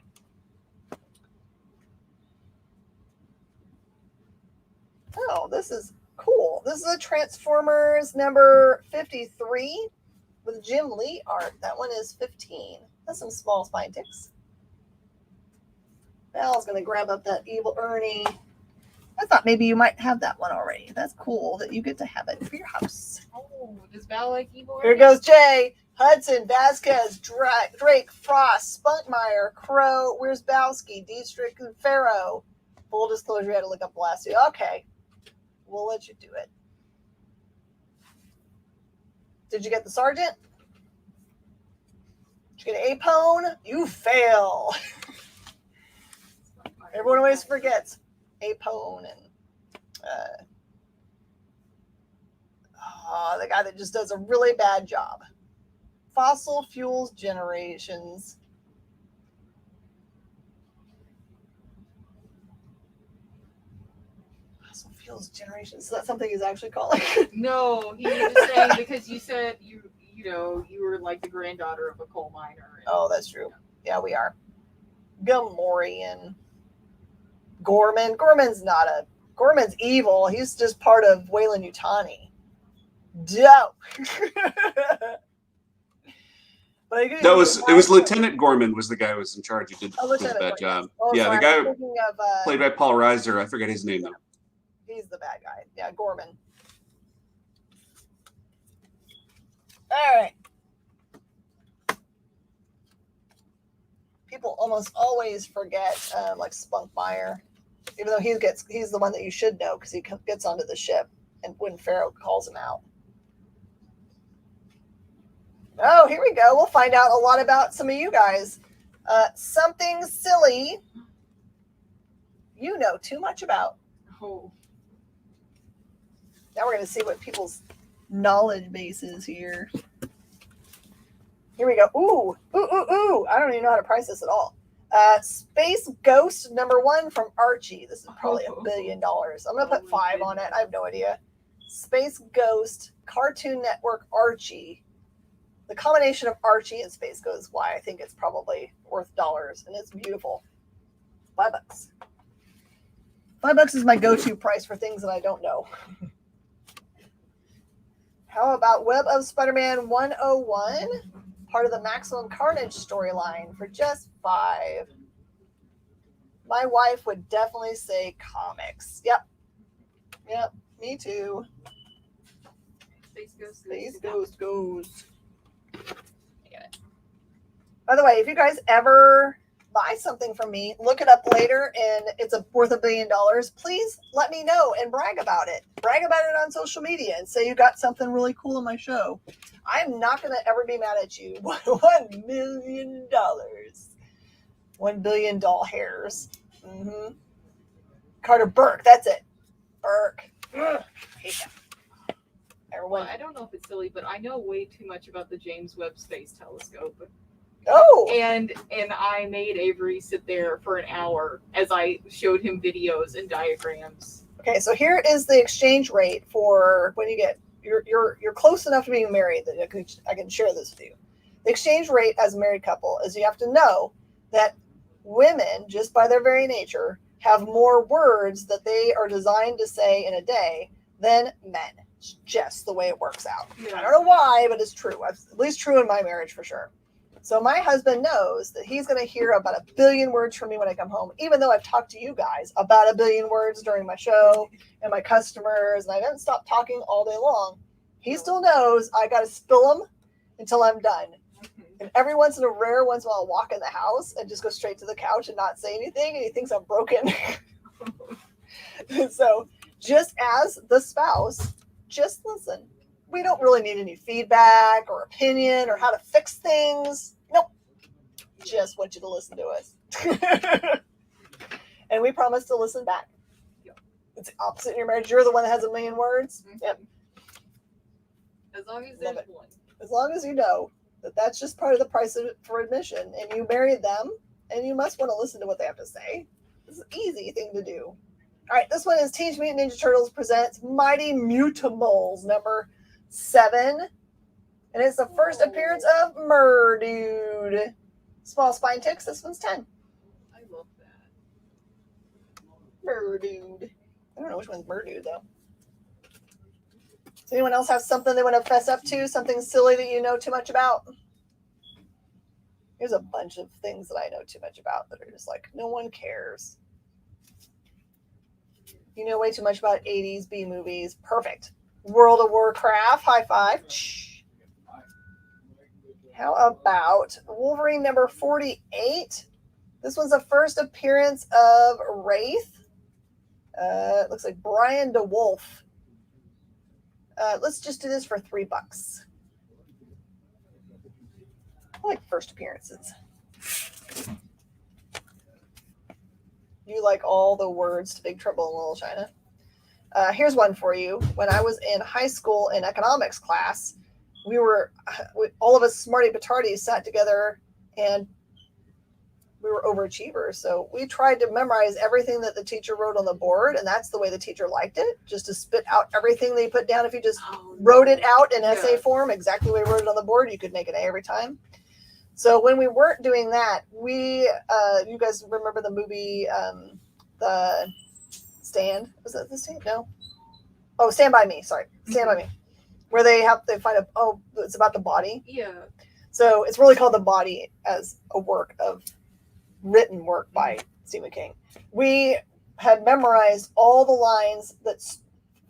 Oh, this is cool. This is a Transformers number 53 with Jim Lee art. That one is $15. That's some small spine ticks. Val's going to grab up that Evil Ernie. I thought maybe you might have that one already. That's cool that you get to have it for your house. Oh, does Val like Evil Ernie? Here goes Jay, Hudson, Vasquez, Drake, Frost, Spunkmeyer, Crow, Wierzbowski, Dietrich, and Farrow. Full disclosure, you had to look up the last two. Okay, we'll let you do it. Did you get the sergeant? Did you get Apone? You fail. Everyone always forgets Apone and the guy that just does a really bad job. Fossil Fuels Generations. Fossil Fuels Generations. Is that something he's actually calling? No, he was just saying because you said you were like the granddaughter of a coal miner. And, Oh, that's true. Yeah, we are. Gamorrean. Gorman. Gorman's evil. He's just part of Weyland Yutani. Dope. But It was Lieutenant Gorman was the guy who was in charge. Who did a bad job. Oh, Yeah, sorry, the guy I'm thinking of, played by Paul Reiser. I forget his name though. he's the bad guy. Yeah, Gorman. All right. People almost always forget, like Spunkmeyer, even though he's the one that you should know because he gets onto the ship and when Pharaoh calls him out. Oh, here we go. We'll find out a lot about some of you guys. Something silly you know too much about. Oh. Now we're going to see what people's knowledge base is here. Here we go. Ooh. I don't even know how to price this at all. Space Ghost number 1 from Archie. This is probably $1 billion. I'm going to put 5 on it. I have no idea. Space Ghost, Cartoon Network, Archie. The combination of Archie and Space Ghost is why I think it's probably worth dollars, and it's beautiful. $5. $5 is my go-to price for things that I don't know. How about Web of Spider-Man 101, part of the Maximum Carnage storyline for just $5. My wife would definitely say comics. Yep, me too. Space Ghost goes. By the way, if you guys ever buy something from me, look it up later, and it's worth $1 billion, please let me know and brag about it. Brag about it on social media and say you got something really cool in my show. I'm not going to ever be mad at you. $1 million. 1 billion doll hairs. Mm-hmm. Carter Burke, that's it. Burke. Ugh, hate that. Everyone. Well, I don't know if it's silly, but I know way too much about the James Webb Space Telescope. Oh! And I made Avery sit there for an hour as I showed him videos and diagrams. Okay, so here is the exchange rate for when you get you're close enough to being married that I can share this with you. The exchange rate as a married couple is you have to know that women, just by their very nature, have more words that they are designed to say in a day than men. It's just the way it works out. Yeah. I don't know why, but it's true. At least true in my marriage for sure. So my husband knows that he's going to hear about 1 billion words from me when I come home, even though I've talked to you guys about 1 billion words during my show and my customers, and I haven't stopped talking all day long. He still knows I got to spill them until I'm done. And every once in a while, I'll walk in the house and just go straight to the couch and not say anything, and he thinks I'm broken. So just as the spouse, just listen. We don't really need any feedback or opinion or how to fix things. Nope. Just want you to listen to us. And we promise to listen back. It's the opposite in your marriage. You're the one that has 1 million words. Mm-hmm. Yep. As long as there's one. As long as you know that that's just part of the price for admission, and you married them, and you must want to listen to what they have to say. It's an easy thing to do. All right, this one is Teenage Mutant Ninja Turtles presents Mighty Mutamals number 7, and it's the first appearance of Murdude. Small spine ticks. This one's 10. I love that. Murdude. I don't know which one's Murdude though. Does anyone else have something they want to fess up to? Something silly that you know too much about? Here's a bunch of things that I know too much about that are just like, no one cares. You know way too much about 80s B movies. Perfect. World of Warcraft. High five. How about Wolverine number 48? This one's the first appearance of Wraith. It looks like Brian DeWolf. Let's just do this for $3. I like first appearances. You like all the words to Big Trouble in Little China. Here's one for you. When I was in high school in economics class, all of us smarty patardies sat together and we were overachievers. So we tried to memorize everything that the teacher wrote on the board, and that's the way the teacher liked it, just to spit out everything they put down. If you just wrote it out in essay form, exactly the way we wrote it on the board, you could make an A every time. So when we weren't doing that, you guys remember the movie, The Stand? Was that The Stand? No. Oh, Stand By Me. Sorry. Stand By Me. Where they find it's about the body. Yeah. So it's really called The Body as a written work by Stephen King. We had memorized all the lines that's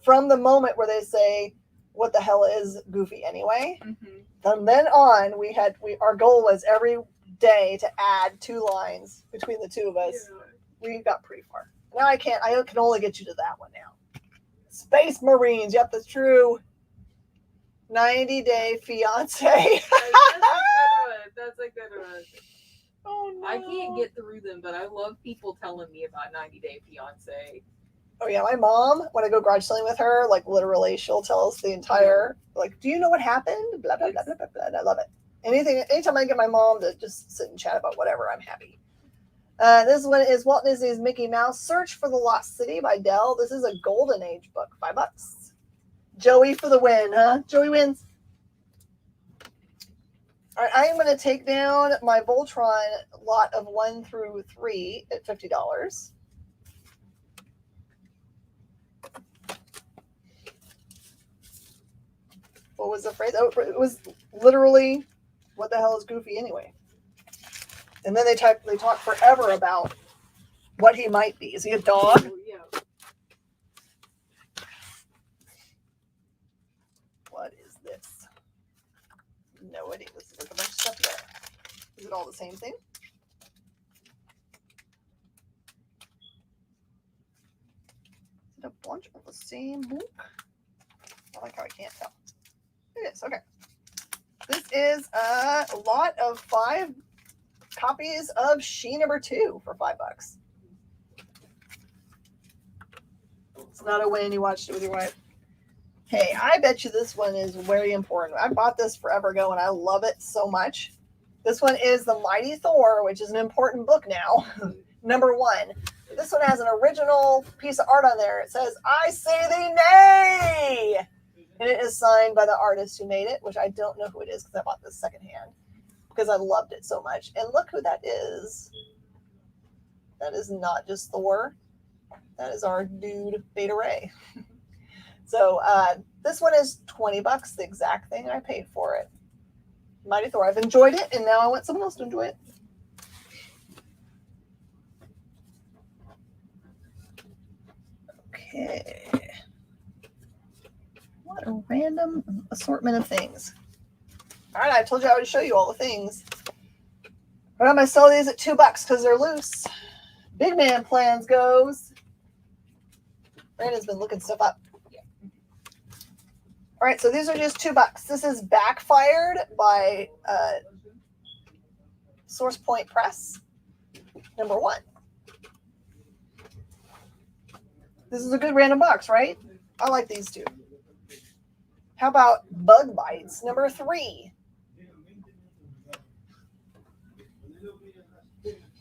from the moment where they say, "What the hell is Goofy anyway?" Mm-hmm. From then on, our goal was every day to add 2 lines between the two of us. Yeah. We got pretty far. Now I can only get you to that one now. Space Marines. Yep, that's true. 90 Day Fiance. That's a good one. Oh, no. I can't get through them, but I love people telling me about 90 Day Fiance. Oh yeah, my mom, when I go garage selling with her, like literally she'll tell us the entire, like, do you know what happened? Blah, blah, blah, blah, blah, blah. And I love it. Anytime I get my mom to just sit and chat about whatever, I'm happy. This one is Walt Disney's Mickey Mouse Search for the Lost City by Dell. This is a Golden Age book, $5. Joey for the win, huh? Joey wins. All right, I am going to take down my Voltron lot of 1 through 3 at $50. What was the phrase? Oh, it was literally, what the hell is Goofy anyway? And then they talk forever about what he might be. Is he a dog? Oh, yeah. What is this? No idea. This is like a bunch of stuff there. Is it all the same thing? Is it a bunch of the same book? I like how I can't tell. It is. Okay. This is a lot of 5 copies of She number 2 for $5. It's not a win. You watched it with your wife. Hey, I bet you this one is very important. I bought this forever ago and I love it so much. This one is The Mighty Thor, which is an important book now. Number 1. This one has an original piece of art on there. It says, I say thee nay! And it is signed by the artist who made it, which I don't know who it is because I bought this secondhand because I loved it so much. And look who that is. That is not just Thor. That is our dude, Beta Ray. So this one is $20, the exact thing I paid for it. Mighty Thor. I've enjoyed it, and now I want someone else to enjoy it. Okay. What a random assortment of things. All right, I told you I would show you all the things. But I'm going to sell these at $2 because they're loose. Big man plans goes. Brandon's been looking stuff up. All right, so these are just $2. This is Backfired by Source Point Press, number 1. This is a good random box, right? I like these two. How about Bug Bites, number 3?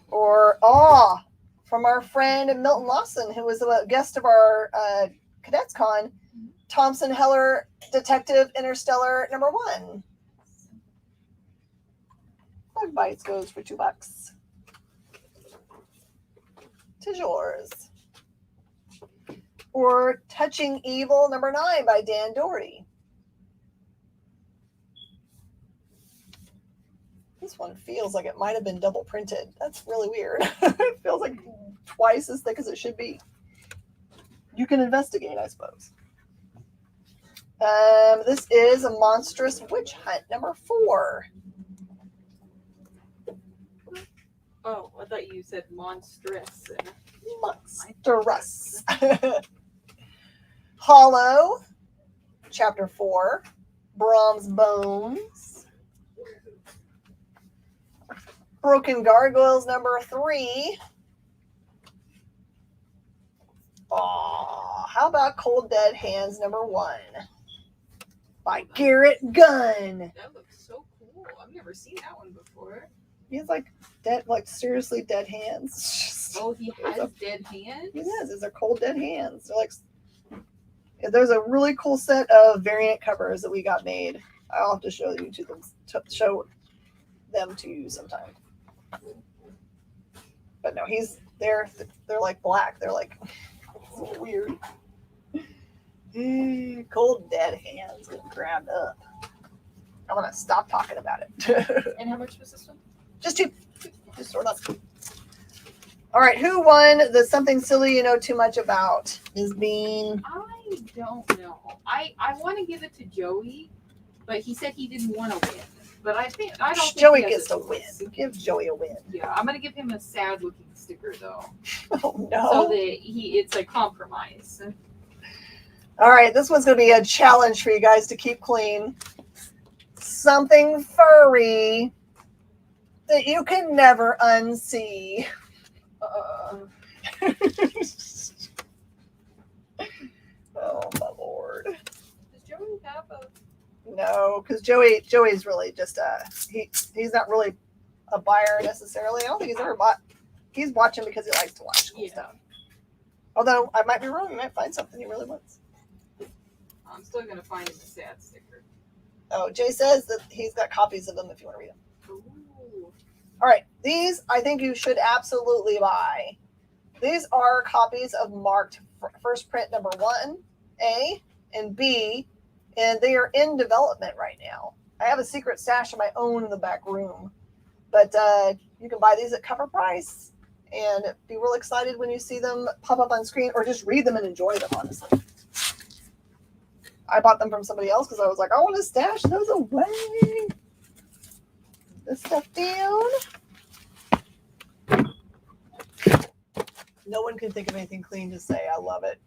Or Awe from our friend Milton Lawson, who was a guest of our Cadets Con. Thompson Heller Detective Interstellar number 1. Bug Bites goes for $2. 'Tis yours. Or Touching Evil number 9 by Dan Doherty. This one feels like it might have been double printed. That's really weird. It feels like twice as thick as it should be. You can investigate, I suppose. This is a Monstrous Witch Hunt number 4. Oh, I thought you said monstrous. Monstrous. Hollow, chapter 4. Brahm's Bones. Broken Gargoyles number 3. Oh, how about Cold Dead Hands number 1 by Garrett Gunn? That looks so cool. I've never seen that one before. He has like dead, like seriously dead hands. Oh, he has dead hands? He does. These are cold dead hands. They're like, there's a really cool set of variant covers that we got made. I'll have to show you to them, show them to you sometime. But no, they're like black. They're like so weird. Cold dead hands getting grabbed up. I'm gonna stop talking about it. And how much was this one? Just 2. Just sort of. All right, who won the Something Silly You Know Too Much About? Is being. I don't know. I want to give it to Joey, but he said he didn't want to win. But I don't think Joey he has gets a win. Give Joey a win. Yeah, I'm gonna give him a sad looking sticker though. Oh no. So that it's a compromise. All right, this one's gonna be a challenge for you guys to keep clean. Something furry that you can never unsee. Oh my lord. Does Joey have a? No, because Joey's really just he's not really a buyer necessarily. I don't think he's ever bought. He's watching because he likes to watch cool stuff. Although I might be wrong, he might find something he really wants. I'm still gonna find him a sad sticker. Oh, Jay says that he's got copies of them if you want to read them. Ooh. All right, these I think you should absolutely buy. These are copies of marked first print number 1, A, and B, and they are in development right now. I have a secret stash of my own in the back room, but you can buy these at cover price and be real excited when you see them pop up on screen, or just read them and enjoy them, honestly. I bought them from somebody else because I was like, I want to stash those away. This stuff down. No one can think of anything clean to say. I love it.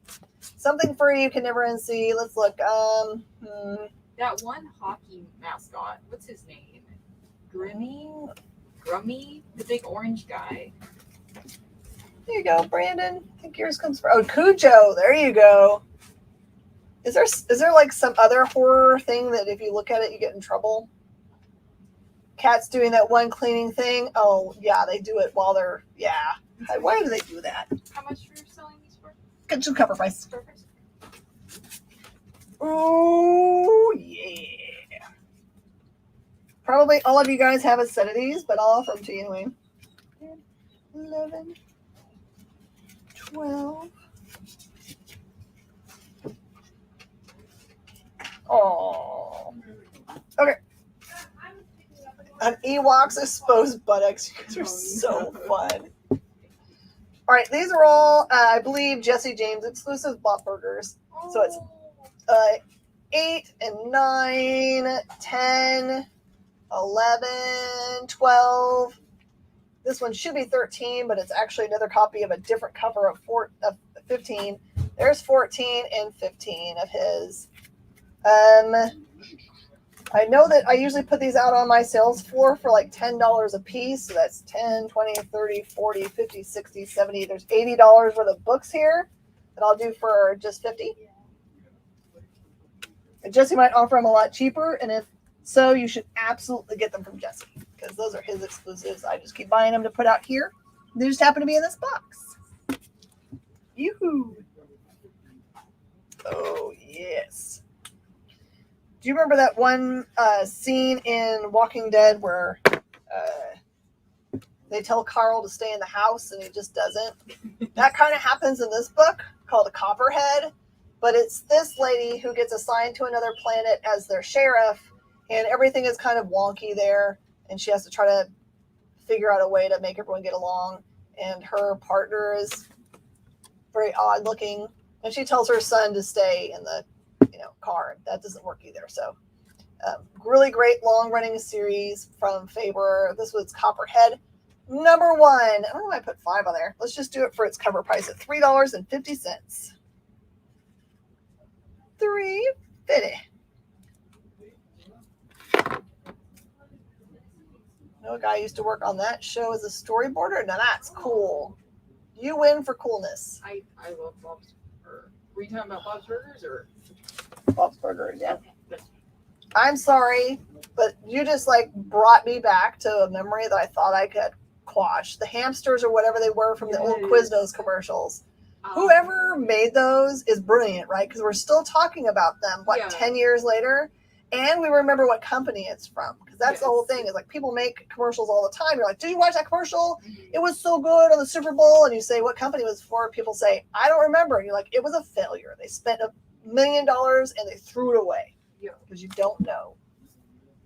Something furry you can never unsee. Let's look. That one hockey mascot, what's his name? Grummy? The big orange guy. There you go, Brandon. I think yours comes from. Oh, Cujo. There you go. Is there like some other horror thing that if you look at it, you get in trouble? Cats doing that one cleaning thing. Oh, yeah, they do it while they're, yeah. Why do they do that? How much are you selling these for? Get you cover price. Oh, yeah. Probably all of you guys have a set of these, but I'll offer them to you anyway. 11, 12. Oh. Okay. An Ewok's exposed buttocks. You guys are so fun. All right, these are all, I believe, Jesse James exclusive Bop Burgers. So it's 8 and 9, 10, 11, 12. This one should be 13, but it's actually another copy of a different cover of 15. There's 14 and 15 of his. I know that I usually put these out on my sales floor for like $10 a piece. So that's 10, 20, 30, 40, 50, 60, 70. There's $80 worth of books here that I'll do for just 50. And Jesse might offer them a lot cheaper. And if so, you should absolutely get them from Jesse because those are his exclusives. I just keep buying them to put out here. They just happen to be in this box. Yoo-hoo. Oh, yes. Do you remember that one scene in Walking Dead where they tell Carl to stay in the house and he just doesn't? That kind of happens in this book called A Copperhead, but it's this lady who gets assigned to another planet as their sheriff, and everything is kind of wonky there, and she has to try to figure out a way to make everyone get along, and her partner is very odd looking, and she tells her son to stay in the car. That doesn't work either. So really great long-running series from Faber. This was Copperhead number 1. I don't know why I put 5 on there. Let's just do it for its cover price at $3.50. $3.50. A guy used to work on that show as a storyboarder. Now that's cool. You win for coolness. I love Bob's Burgers. Were you talking about Bob's Burgers or? Bob's Burgers, yeah. I'm sorry, but you just brought me back to a memory that I thought I could quash. The hamsters or whatever they were from the old Quiznos commercials. Whoever made those is brilliant, right? Because we're still talking about them, 10 years later, and we remember what company it's from. Because that's the whole thing is people make commercials all the time. You're like, did you watch that commercial? It was so good on the Super Bowl. And you say, what company was it for? People say, I don't remember. And you're like, it was a failure. They spent $1 million and they threw it away because you don't know.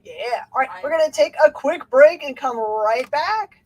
Yeah. All right. We're going to take a quick break and come right back.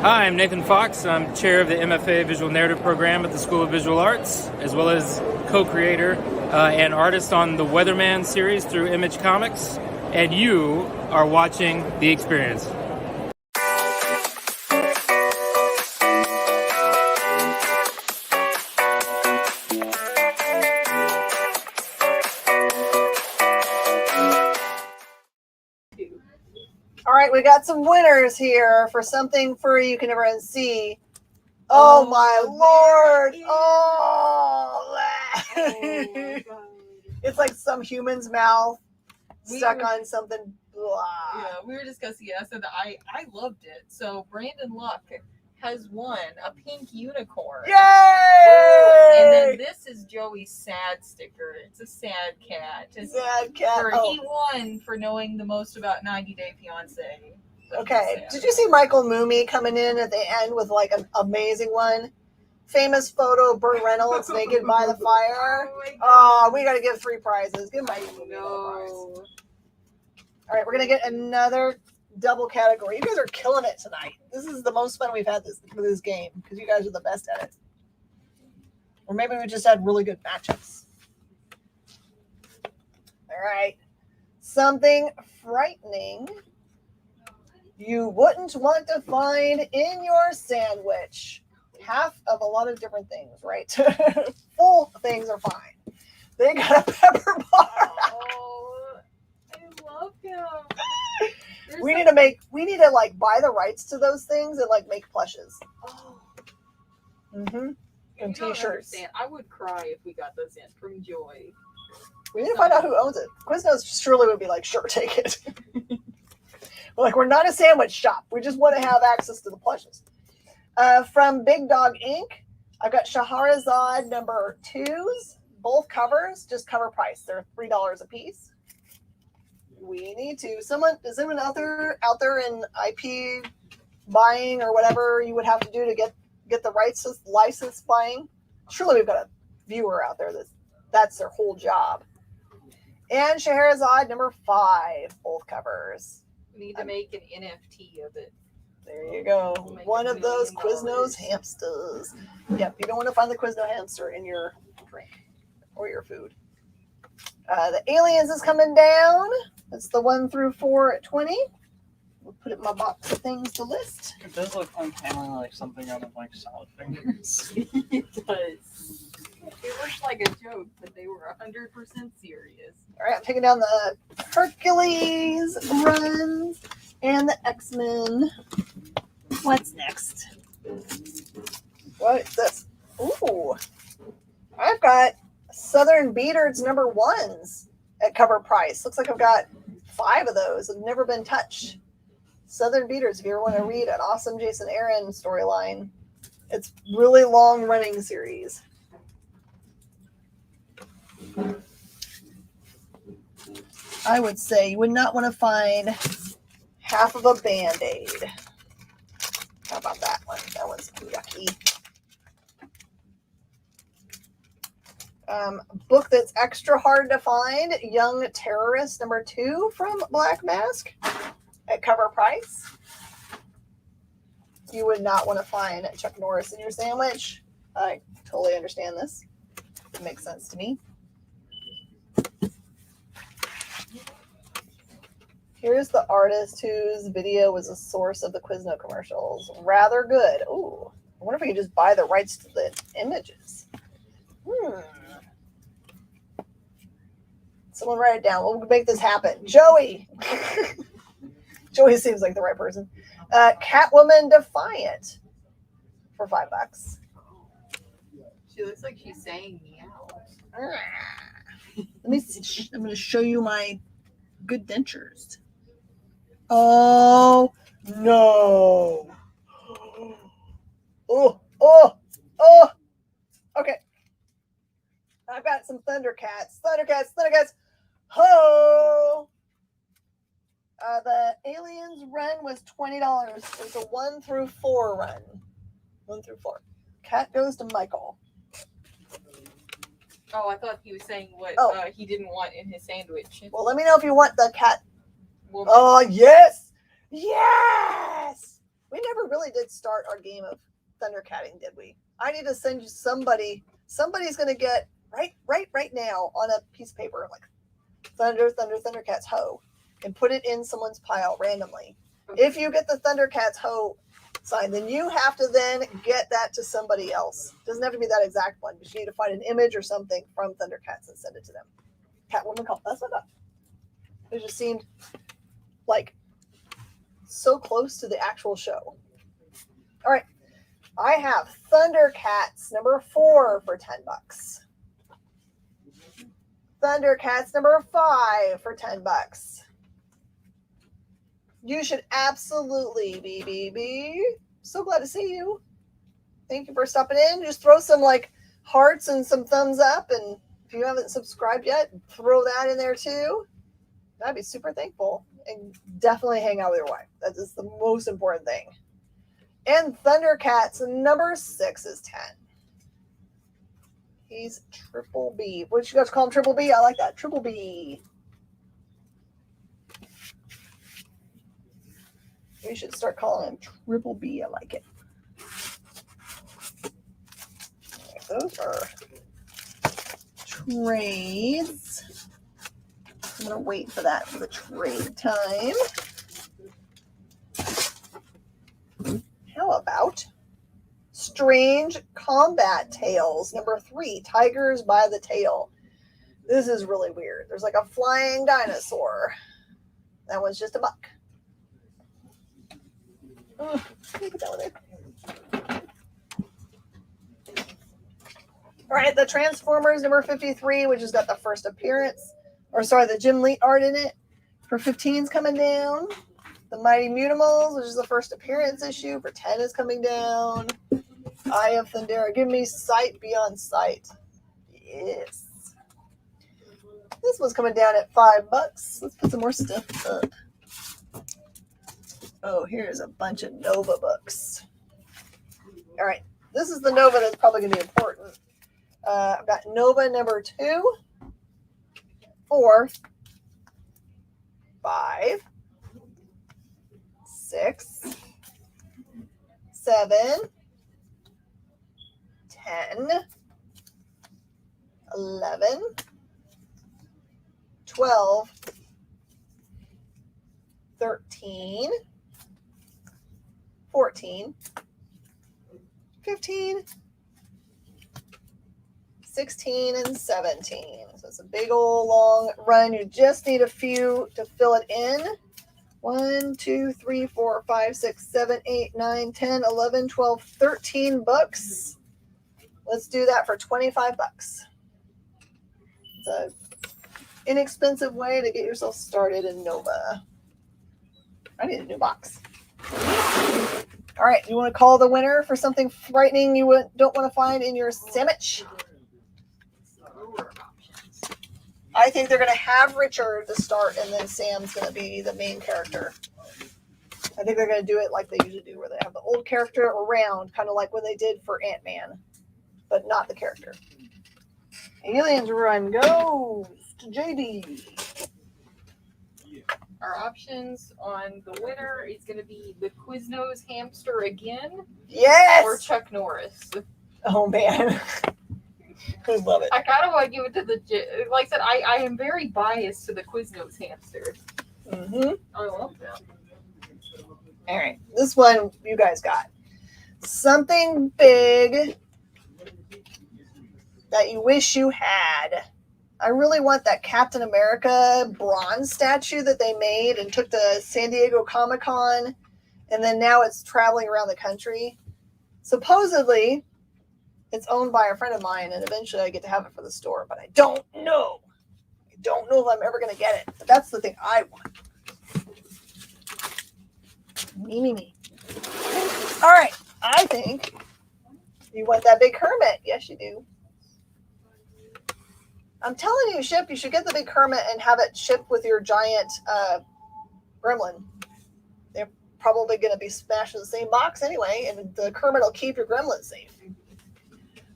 Hi, I'm Nathan Fox. I'm chair of the MFA Visual Narrative Program at the School of Visual Arts, as well as co-creator and artist on the Weatherman series through Image Comics. And you are watching The Experience. All right, we got some winners here for something furry you can never unsee. Oh my lord! Oh, my God. It's like some human's mouth stuck on something. Blah. Yeah, we were discussing it. I said that I loved it. So Brandon Luck has won a pink unicorn. Yay! And then this is Joey's sad sticker. It's a sad cat. Sad cat. He won for knowing the most about 90 Day Fiancé. Okay. Did you see Michael Mooney coming in at the end with like an amazing one? Famous photo of Burt Reynolds naked by the fire. Oh, we got to give 3 prizes. Give Michael Mooney another prize. All right, we're going to get another double category. You guys are killing it tonight. This is the most fun we've had with this game because you guys are the best at it. Or maybe we just had really good matchups. All right. Something frightening you wouldn't want to find in your sandwich. Half of a lot of different things, right? Full things are fine. They got a pepper bar. Oh, I love him. We need to like buy the rights to those things and like make plushes. Oh. Mm-hmm. And t-shirts. I would cry if we got those in from Joy. We need to find out who owns it. Quiznos surely would be like, sure, take it. We're not a sandwich shop. We just want to have access to the plushes. From Big Dog Inc., I've got Shahrazad number 2s, both covers, just cover price. They're $3 a piece. We need to. Is anyone out there in IP buying or whatever you would have to do to get the rights to license buying? Surely we've got a viewer out there that's their whole job. And Scheherazade number 5, both covers. We need to make an NFT of it. There you go. One of those Quiznos hamsters. Yep, you don't want to find the Quizno hamster in your drink or your food. The Aliens is coming down. That's the 1 through 4 at 20. We'll put it in my box of things to list. It does look uncannily like something out of like Solid Fingers. It does. It looks like a joke, but they were 100% serious. All right, I'm taking down the Hercules runs and the X-Men. What's next? What is this? Ooh. I've got Southern Beaters number 1s at cover price. Looks like I've got 5 of those. Have never been touched. Southern Beaters, if you ever want to read an awesome Jason Aaron storyline. It's really long running series. I would say you would not want to find half of a Band-Aid. How about that one? That one's yucky. Book that's extra hard to find, Young Terrorist number 2 from Black Mask at cover price. You would not want to find Chuck Norris in your sandwich. I totally understand this. It makes sense to me. Here's the artist whose video was a source of the Quizno commercials. Rather good. Ooh, I wonder if we could just buy the rights to the images. Someone write it down. We'll make this happen. Joey. Joey seems like the right person. Catwoman Defiant for $5. She looks like she's saying meow. Let me see. I'm going to show you my good dentures. Oh, no. Oh. Okay. I've got some Thundercats. Ho! The Aliens run was $20. It's a 1 through 4 run. 1 through 4. Cat goes to Michael. Oh, I thought he was saying what he didn't want in his sandwich. Well, let me know if you want the cat. Oh, yes! Yes! We never really did start our game of Thundercatting, did we? I need to send you somebody. Somebody's going to get right now on a piece of paper like Thundercats hoe and put it in someone's pile randomly. If you get the Thundercats hoe sign, then you have to then get that to somebody else. It doesn't have to be that exact one, but you need to find an image or something from Thundercats and send it to them. Catwoman call. That's what I thought. It just seemed like so close to the actual show. All right. I have Thundercats number 4 for $10. Thundercats number 5 for $10. You should absolutely be so glad to see you. Thank you for stopping in. Just throw some like hearts and some thumbs up, and if you haven't subscribed yet, throw that in there too. I'd be super thankful, and definitely hang out with your wife. That is the most important thing. And Thundercats number 6 is 10. He's Triple B. What you guys call him, Triple B? I like that. Triple B. We should start calling him Triple B. I like it. Right, those are trades. I'm going to wait for that for the trade time. How about Strange Combat Tales number 3, Tigers by the Tail. This is really weird. There's like a flying dinosaur. That one's just a buck. Oh, put that one there. All right, the Transformers number 53, which has got the first appearance, or sorry, the Jim Lee art in it, for 15 is coming down. The Mighty Mutimals, which is the first appearance issue, for 10 is coming down. Eye of Thundera, give me sight beyond sight. Yes. This one's coming down at $5. Let's put some more stuff up. Oh, here's a bunch of Nova books. All right, this is the Nova that's probably going to be important. I've got Nova number 2, 4, 5, 6, 7, 10, 11, 12, 13, 14, 15, 16, and 17. So it's a big old long run. You just need a few to fill it in. 1, 2, 3, 4, 5, 6, 7, 8, 9, 10, 11, 12, 13 books. Let's do that for $25. It's an inexpensive way to get yourself started in Nova. I need a new box. All right, you want to call the winner for something frightening you don't want to find in your sandwich? I think they're going to have Richard to start, and then Sam's going to be the main character. I think they're going to do it like they usually do, where they have the old character around, kind of like what they did for Ant-Man, but not the character. Aliens Run goes to JD. Our options on the winner is going to be the Quiznos hamster again. Yes! Or Chuck Norris. Oh, man. I love it. I kind of want to give it to the, like I said, I am very biased to the Quiznos hamster. Mm-hmm. I love them. All right, this one you guys got. Something big that you wish you had. I really want that Captain America bronze statue that they made and took to San Diego Comic-Con, and then now it's traveling around the country. Supposedly, it's owned by a friend of mine, and eventually I get to have it for the store, but I don't know. I don't know if I'm ever going to get it, but that's the thing I want. Me. All right, I think you want that big hermit. Yes, you do. I'm telling you, Ship, you should get the big hermit and have it shipped with your giant gremlin. They're probably going to be smashed in the same box anyway, and the hermit will keep your gremlin safe.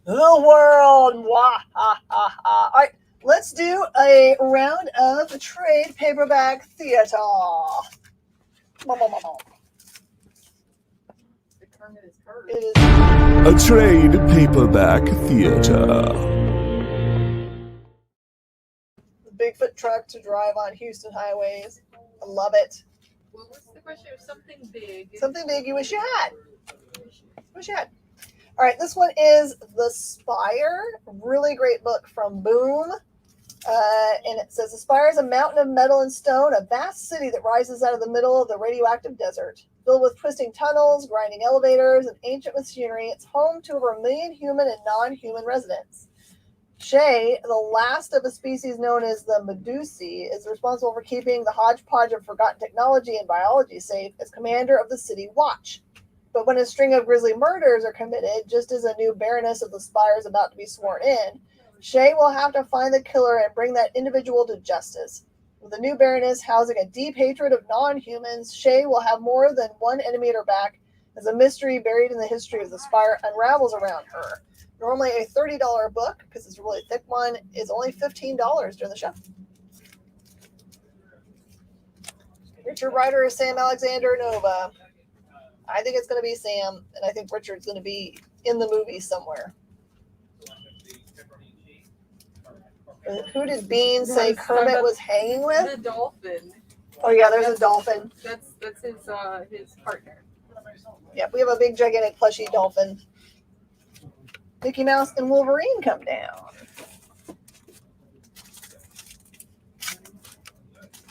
The world. Wah, ha, ha, ha. All right, let's do a round of trade paperback theater. is curved. It is. A trade paperback theater. The Bigfoot truck to drive on Houston highways. I love it. Well, what's the question of something big? Something big you wish you had. Wish you had. All right, this one is The Spire. Really great book from Boom. And it says, The Spire is a mountain of metal and stone, a vast city that rises out of the middle of the radioactive desert. Filled with twisting tunnels, grinding elevators, and ancient machinery, it's home to over 1 million human and non-human residents. Shay, the last of a species known as the Medusae, is responsible for keeping the hodgepodge of forgotten technology and biology safe as commander of the City Watch. But when a string of grisly murders are committed, just as a new Baroness of the Spire is about to be sworn in, Shay will have to find the killer and bring that individual to justice. With the new Baroness housing a deep hatred of non-humans, Shay will have more than one enemy at her back as a mystery buried in the history of the Spire unravels around her. Normally a $30 book, because it's a really thick one, is only $15 during the show. Richard writer is Sam Alexander Nova. I think it's going to be Sam, and I think Richard's going to be in the movie somewhere. Who did Bean say Kermit was hanging with? The dolphin. Oh yeah, there's a dolphin. That's his partner. Yeah, we have a big gigantic plushy dolphin. Mickey Mouse and Wolverine come down.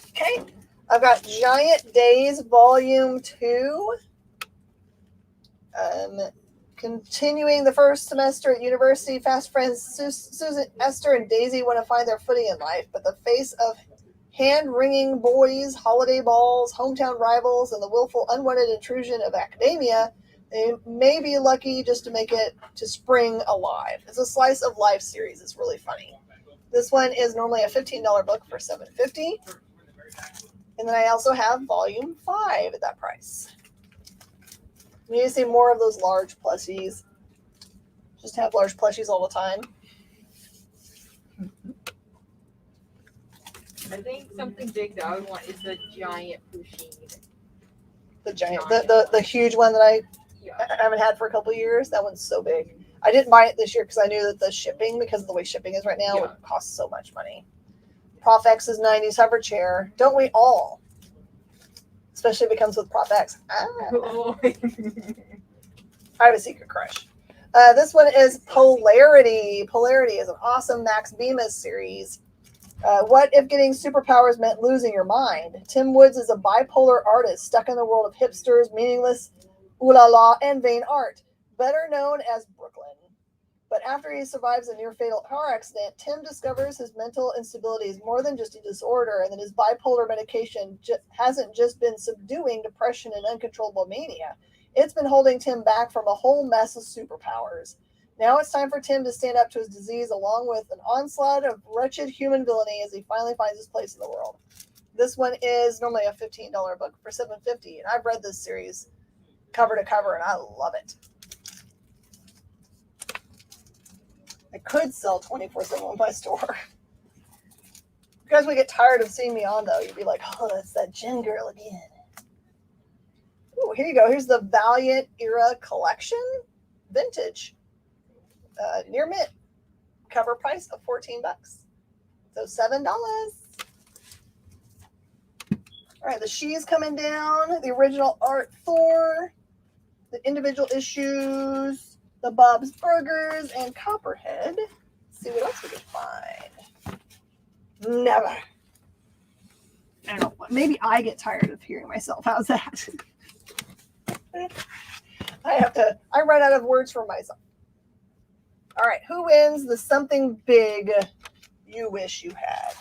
Okay, I've got Giant Days Volume 2. Continuing the first semester at university, fast friends Susan, Esther, and Daisy want to find their footing in life, but the face of hand-wringing boys, holiday balls, hometown rivals, and the willful unwanted intrusion of academia, they may be lucky just to make it to spring alive. It's a slice of life series. It's really funny. This one is normally a $15 book for $7.50. And then I also have volume 5 at that price. We need to see more of those large plushies. Just have large plushies all the time. I think something big that I would want is the giant Pusheen. The giant, the huge one that I haven't had for a couple of years. That one's so big. I didn't buy it this year because I knew that the shipping, because of the way shipping is right now, would cost so much money. Prof X's 90s hover chair. Don't we all? Especially if it comes with Prof X. I have a secret crush. This one is Polarity. Polarity is an awesome Max Bemis series. What if getting superpowers meant losing your mind? Tim Woods is a bipolar artist stuck in the world of hipsters, meaningless, ooh la la, and vain art, better known as Brooklyn. But after he survives a near-fatal car accident, Tim discovers his mental instability is more than just a disorder, and that his bipolar medication hasn't just been subduing depression and uncontrollable mania. It's been holding Tim back from a whole mess of superpowers. Now it's time for Tim to stand up to his disease along with an onslaught of wretched human villainy as he finally finds his place in the world. This one is normally a $15 book for $7.50, and I've read this series cover to cover, and I love it. I could sell 24/7 on my store. You guys would get tired of seeing me on, though. You'd be like, oh, that's that Jen girl again. Ooh, here you go. Here's the Valiant Era Collection. Vintage. Near mint. Cover price of $14. So $7. All right, the She's coming down. The original art Thor. The individual issues. The Bob's Burgers and Copperhead. Let's see what else we can find. Never. I don't know. Maybe I get tired of hearing myself. How's that? I run out of words for myself. All right. Who wins the something big you wish you had?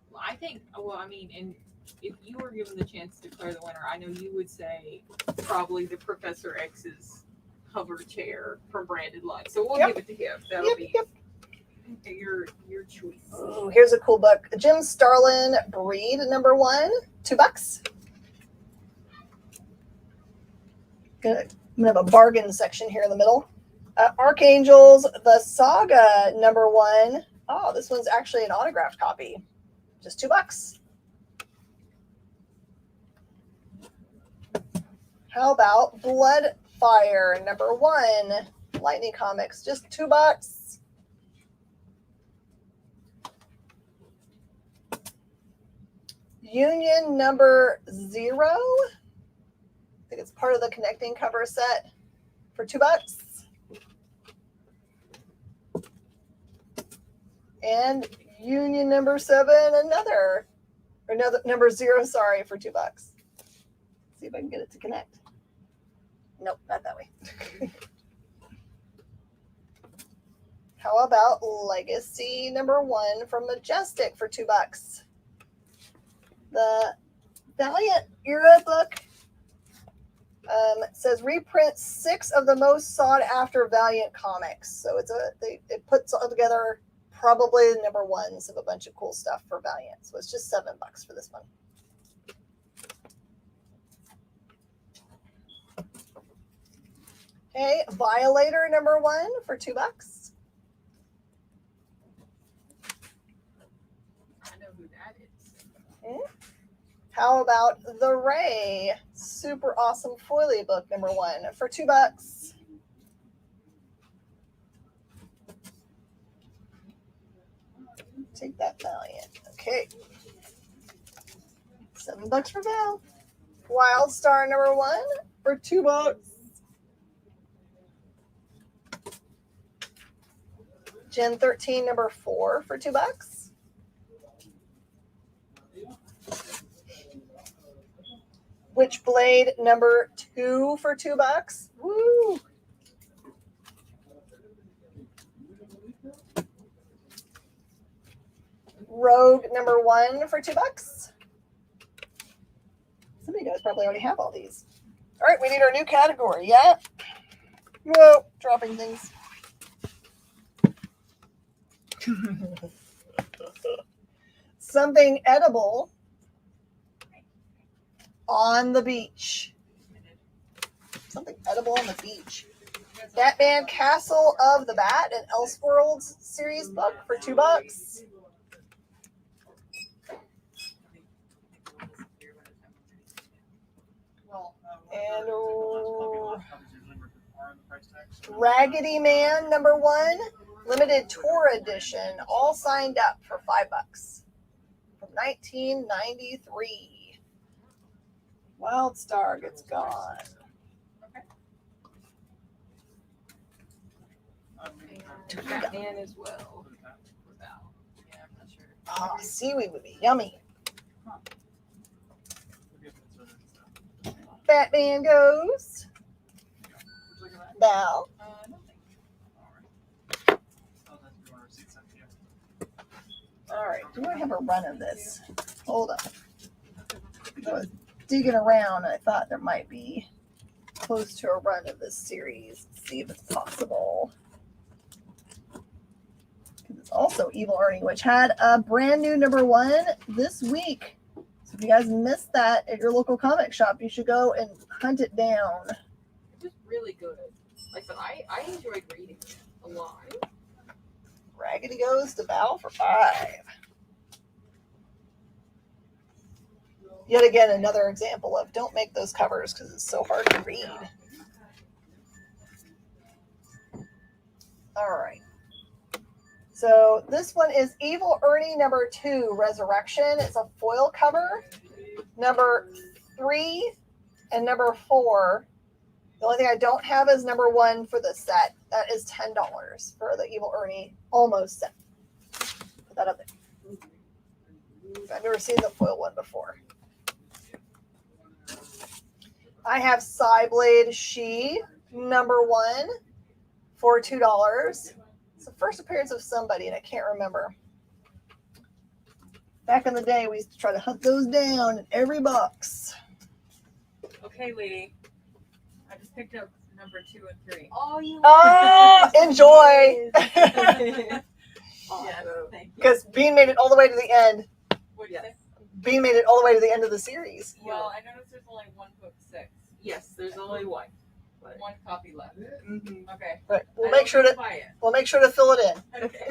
Well, I think, and if you were given the chance to declare the winner, I know you would say probably the Professor X's hover chair from Brandon Lund. So we'll give it to him. That'll be your choice. Ooh, here's a cool book. Jim Starlin, Breed, #1, $2. I'm gonna have a bargain section here in the middle. Archangels, the Saga, #1. Oh, this one's actually an autographed copy. Just $2. How about Bloodfire #1? Lightning Comics, just $2. Union #0. I think it's part of the connecting cover set for $2. And Union #7, another #0, sorry, for $2. See if I can get it to connect. Nope, not that way. How about Legacy #1 from Majestic for $2? The Valiant era book says reprint 6 of the most sought after Valiant comics. So it puts all together probably the #1s of a bunch of cool stuff for Valiant. So it's just $7 for this one. Okay, Violator #1 for $2. I know who that is. Okay. How about The Ray, super awesome foily book #1 for $2? Take that, Valiant. Okay. $7 for Val. Wildstar #1 for $2. Gen 13 #4 for $2. Witchblade #2 for $2. Woo! Rogue #1 for $2. Some of you guys probably already have all these. All right, we need our new category. Yeah. Whoa, dropping things. Something edible on the beach. Something edible on the beach. Batman Castle of the Bat, an Elseworlds series book for $2. And Raggedy Man #1, limited tour edition, all signed up for $5 from 1993. Wildstar gets gone. Batman as well. Yeah, I'm not sure. Seaweed would be yummy. Batman goes. Val. All right, do I have a run of this? Hold up. I was digging around and I thought there might be close to a run of this series. Let's see if it's possible. It's also Evil Ernie, which had a brand new #1 this week. So if you guys missed that at your local comic shop, you should go and hunt it down. It was really good. Like I said, I enjoyed reading it a lot. Raggedy goes to Val for $5. Yet again, another example of don't make those covers because it's so hard to read. All right. So this one is Evil Ernie #2, Resurrection. It's a foil cover. #3 and #4. The only thing I don't have is #1 for the set. That is $10 for the Evil Ernie almost set. Put that up there. I've never seen the foil one before. I have Psyblade She #1 for $2. It's the first appearance of somebody, and I can't remember. Back in the day, we used to try to hunt those down in every box. Okay, lady. I just picked up #2 and 3. Oh, you. Oh, enjoy! Awesome. Because Bean made it all the way to the end. What yes. Bean made it all the way to the end of the series. Well, I noticed there's only one book 6. Yes, there's only one. One copy left. Mm-hmm. Okay. Right. We'll make sure to fill it in. Okay.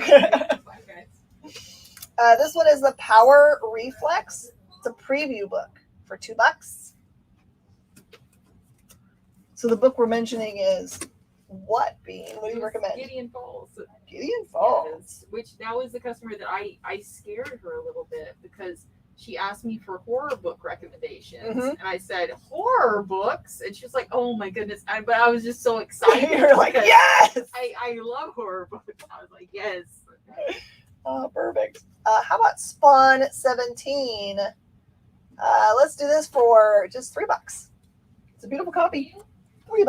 Bye, guys. This one is the Power Reflex. It's a preview book for $2. So the book we're mentioning is what, Bean? What do you recommend? Gideon Falls. Gideon Falls. Yes, which that was the customer that I scared her a little bit because she asked me for horror book recommendations, Mhm. and I said horror books, and she was like, "Oh my goodness!" But I was just so excited. You're like, because yes! I love horror books. I was like, yes. Oh, perfect. How about Spawn 17? Let's do this for just $3. It's a beautiful copy. $3.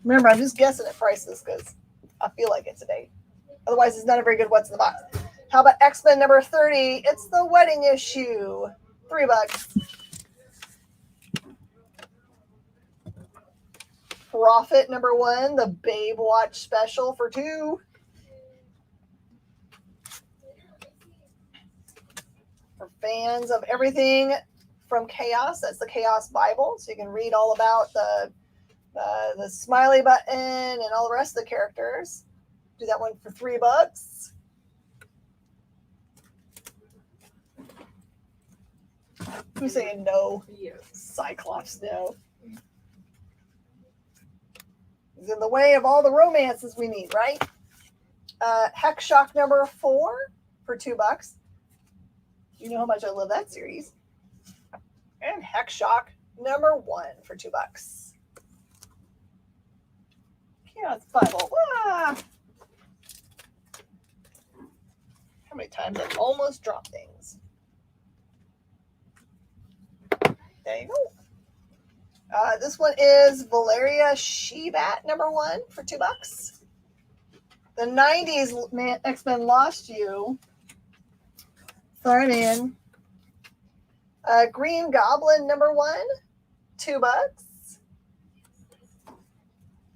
Remember, I'm just guessing at prices because I feel like it today. Otherwise, it's not a very good what's in the box. How about X-Men number 30? It's the wedding issue. $3. Prophet number 1, the Babe Watch special for $2. For fans of everything from Chaos, that's the Chaos Bible, so you can read all about the smiley button and all the rest of the characters. Do that one for $3. Who's saying no? Yes. Cyclops, no. He's in the way of all the romances we need, right? Hex Shock number 4 for $2. You know how much I love that series. And Hex Shock number 1 for $2. Yeah, it's Bible. Ah! How many times I've almost dropped things? There you go. This one is Valeria Shebat number 1 for $2. The 90s X-Men Lost You. Throw it in. Green Goblin number 1, $2.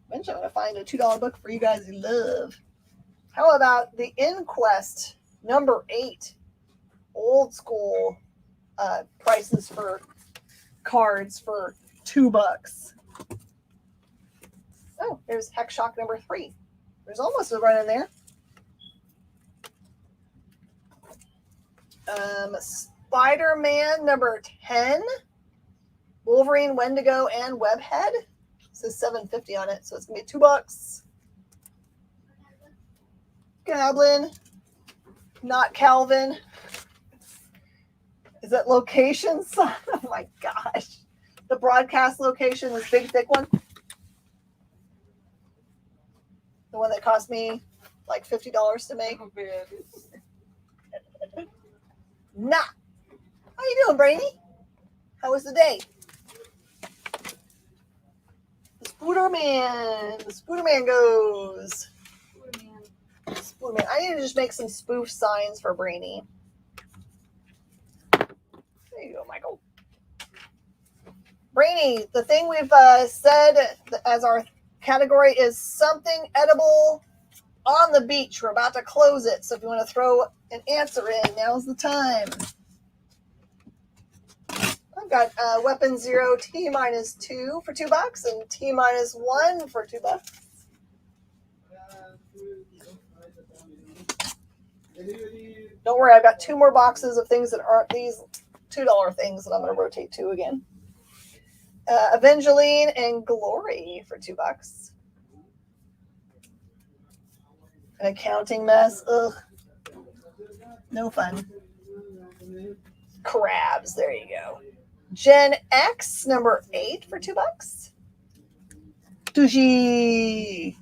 Eventually I'm going to find a $2 book for you guys who love. How about the Inquest number 8? Old school prices for cards for $2. Oh, there's Hex Shock number 3. There's almost a run in there. Spider-Man number 10. Wolverine, Wendigo, and Webhead. It says $7.50 on it, so it's gonna be $2. Goblin, not Calvin. Is that location? Oh my gosh. The broadcast location, this big thick one. The one that cost me like $50 to make. Nah. How you doing, Brainy? How was the day? The Spooderman. The Spooderman goes. Spooderman. I need to just make some spoof signs for Brainy. There you go, Michael. Brainy, the thing we've said as our category is something edible on the beach. We're about to close it, so if you want to throw an answer in, now's the time. I've got Weapon Zero T-2 for $2 and T-1 for $2. Don't worry, I've got 2 more boxes of things that aren't these $2 things that I'm going to rotate to again. Evangeline and Glory for $2. An accounting mess. Ugh. No fun. Crabs. There you go. Gen X number 8 for $2. Sushi.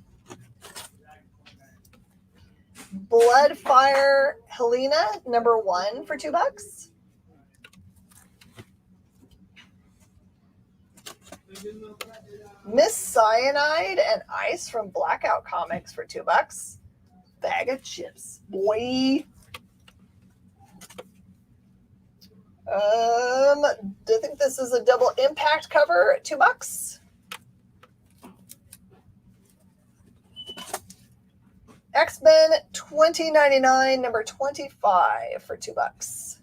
Bloodfire Helena number 1 for $2. Miss Cyanide and Ice from Blackout Comics for $2. Bag of chips, boy. I think this is a double impact cover at $2. X-Men 2099 number 25 for $2.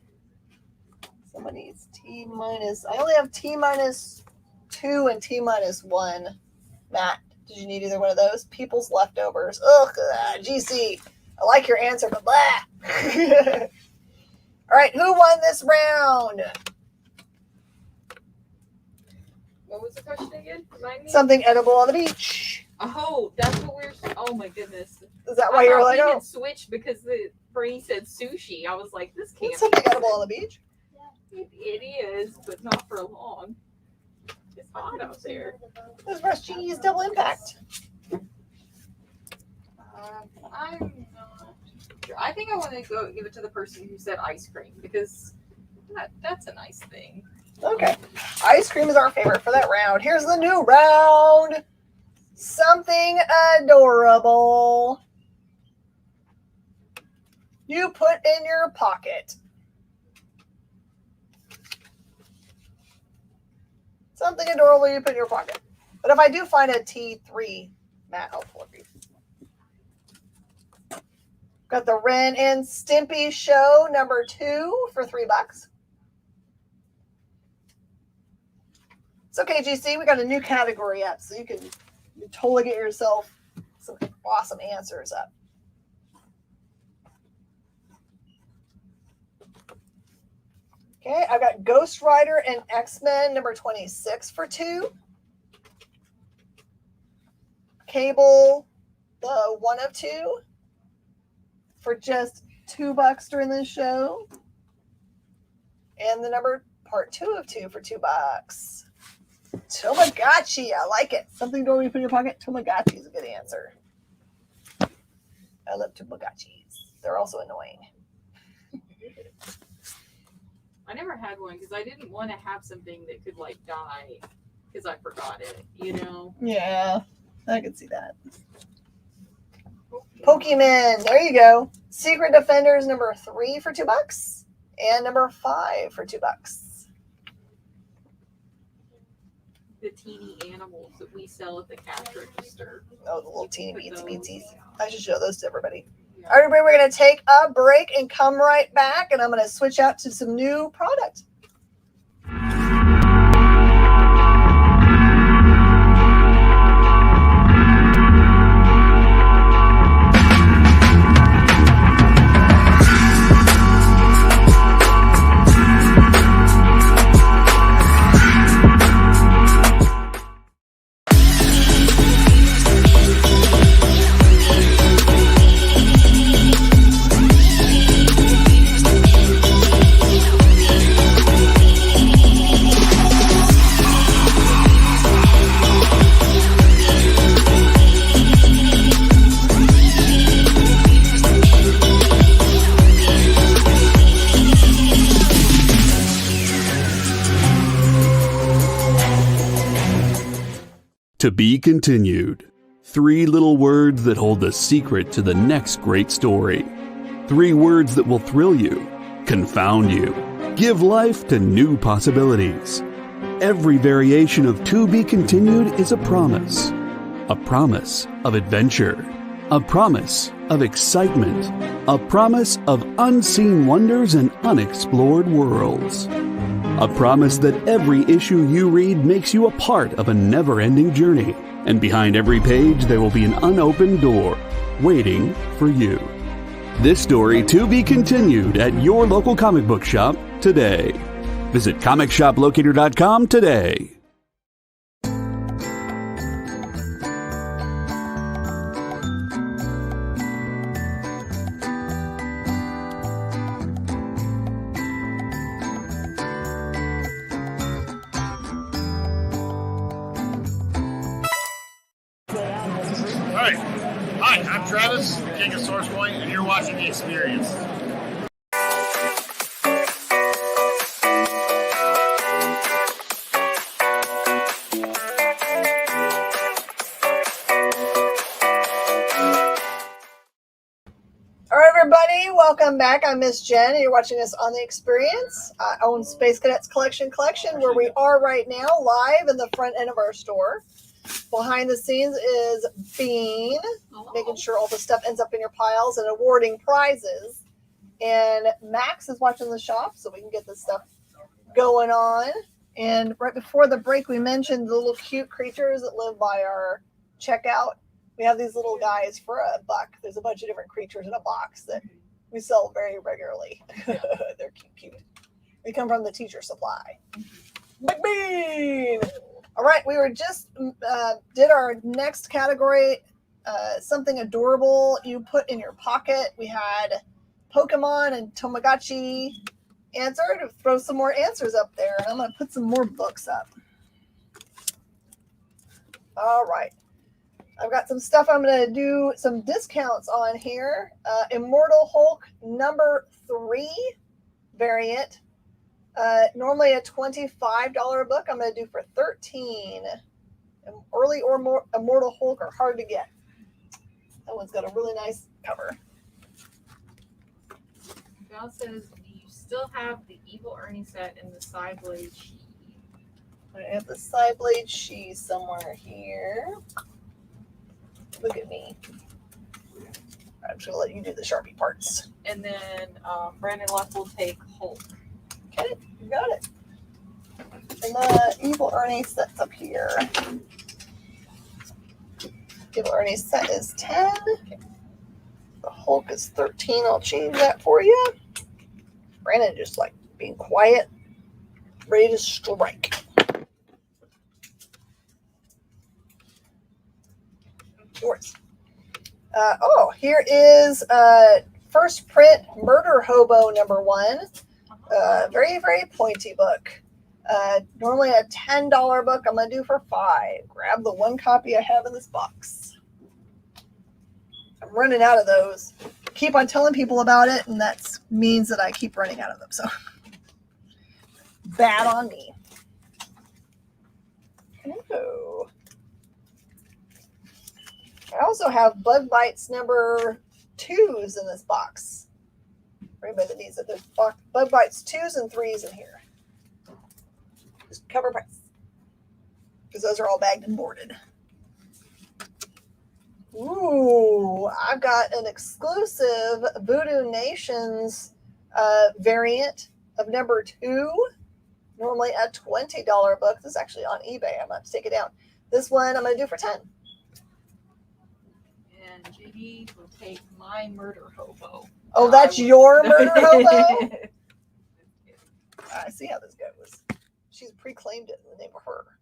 Someone needs T-. I only have T-2 and T-1. Matt, did you need either one of those? People's Leftovers. Ugh, GC. I like your answer, but blah. All right, who won this round? again? Remind me? Something edible on the beach. Oh, that's what we're. Oh my goodness. Is that why you were like, we oh, had switched because the brain said sushi. I was like, this can't it's something be. edible on the beach? It is, but not for long. It's hot out there. There's fresh cheese, double impact. I'm not sure. I think I want to go give it to the person who said ice cream because that's a nice thing. Okay. Ice cream is our favorite for that round. Here's the new round. Something adorable. You put in your pocket. Something adorable you put in your pocket. But if I do find a T3, Matt, I'll pull it. Got the Ren and Stimpy show number 2 for $3. It's okay, GC. We got a new category up, so you can totally get yourself some awesome answers up. Okay, I've got Ghost Rider and X-Men number 26 for $2. Cable, the 1 of 2 for just $2 during this show. And the number part 2 of 2 for $2. Tamagotchi, I like it. Something to put in your pocket. Tamagotchi is a good answer. I love Tamagotchis. They're also annoying. I never had one because I didn't want to have something that could like die because I forgot it, you know? Yeah, I can see that. Pokemon, there you go. Secret Defenders number 3 for $2. And number 5 for $2. The teeny animals that we sell at the cash register. Oh, the little teeny beatsies. I should show those to everybody. All right, everybody, we're going to take a break and come right back, and I'm going to switch out to some new product. To be continued. 3 little words that hold the secret to the next great story. 3 words that will thrill you, confound you, give life to new possibilities. Every variation of to be continued is a promise of adventure, a promise of excitement, a promise of unseen wonders and unexplored worlds. A promise that every issue you read makes you a part of a never-ending journey. And behind every page, there will be an unopened door waiting for you. This story to be continued at your local comic book shop today. Visit comicshoplocator.com today. Alright. Hi, I'm Travis, the King of Source Point, and you're watching The Experience. All right, everybody, welcome back. I'm Miss Jen, and you're watching us on The Experience. I own Space Cadets Collection, where we are right now, live in the front end of our store. Behind the scenes is Bean, making sure all the stuff ends up in your piles and awarding prizes. And Max is watching the shop, so we can get this stuff going on. And right before the break, we mentioned the little cute creatures that live by our checkout. We have these little guys for $1. There's a bunch of different creatures in a box that we sell very regularly. They're cute. They come from the teacher supply. Big Bean! All right, we were just did our next category, something adorable you put in your pocket. We had Pokemon and Tamagotchi answered. Throw some more answers up there, and I'm going to put some more books up. All right. I've got some stuff I'm going to do some discounts on here. Immortal Hulk number 3 variant. Normally a $25 book. I'm going to do for $13. Early or more Immortal Hulk are hard to get. That one's got a really nice cover. Val says, do you still have the Evil Ernie set and the Sideblade She? I have the Sideblade She somewhere here. Look at me. I'm just going to let you do the Sharpie parts. And then Brandon Luck will take Hulk. Okay, you got it. And the Evil Ernie set's up here. Evil Ernie set is 10. The Hulk is 13. I'll change that for you. Brandon just like being quiet, ready to strike. Yours. Here is first print Murder Hobo number 1. Very, very pointy book. Normally a $10 book. I'm going to do for $5. Grab the one copy I have in this box. I'm running out of those. Keep on telling people about it, and that means that I keep running out of them. So bad on me. Oh. I also have Bug Bites number 2s in this box. For anybody that needs it, there's Bug Bites 2s and 3s in here. Just cover price. Because those are all bagged and boarded. Ooh, I've got an exclusive Voodoo Nations variant of number 2. Normally a $20 book. This is actually on eBay. I'm going to have to take it down. This one I'm going to do for 10. And JD will take my Murder Hobo. Oh, that's your Murder Hobo? I see how this goes. She's pre-claimed it in the name of her.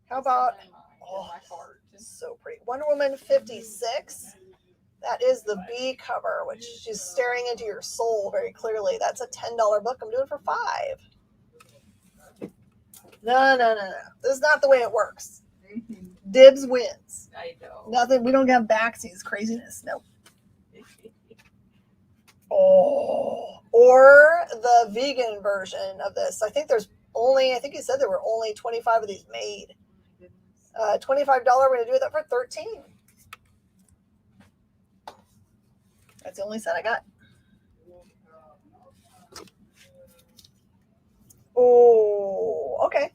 How about, so pretty. Wonder Woman 56. That is the B cover, which she's staring into your soul very clearly. That's a $10 book. I'm doing for $5. No. This is not the way it works. Dibs wins. I know. Nothing. We don't have backsies. Craziness. Nope. Oh. Or the vegan version of this. I think you said there were only 25 of these made. $25, we're going to do that for $13. That's the only set I got. Oh, okay.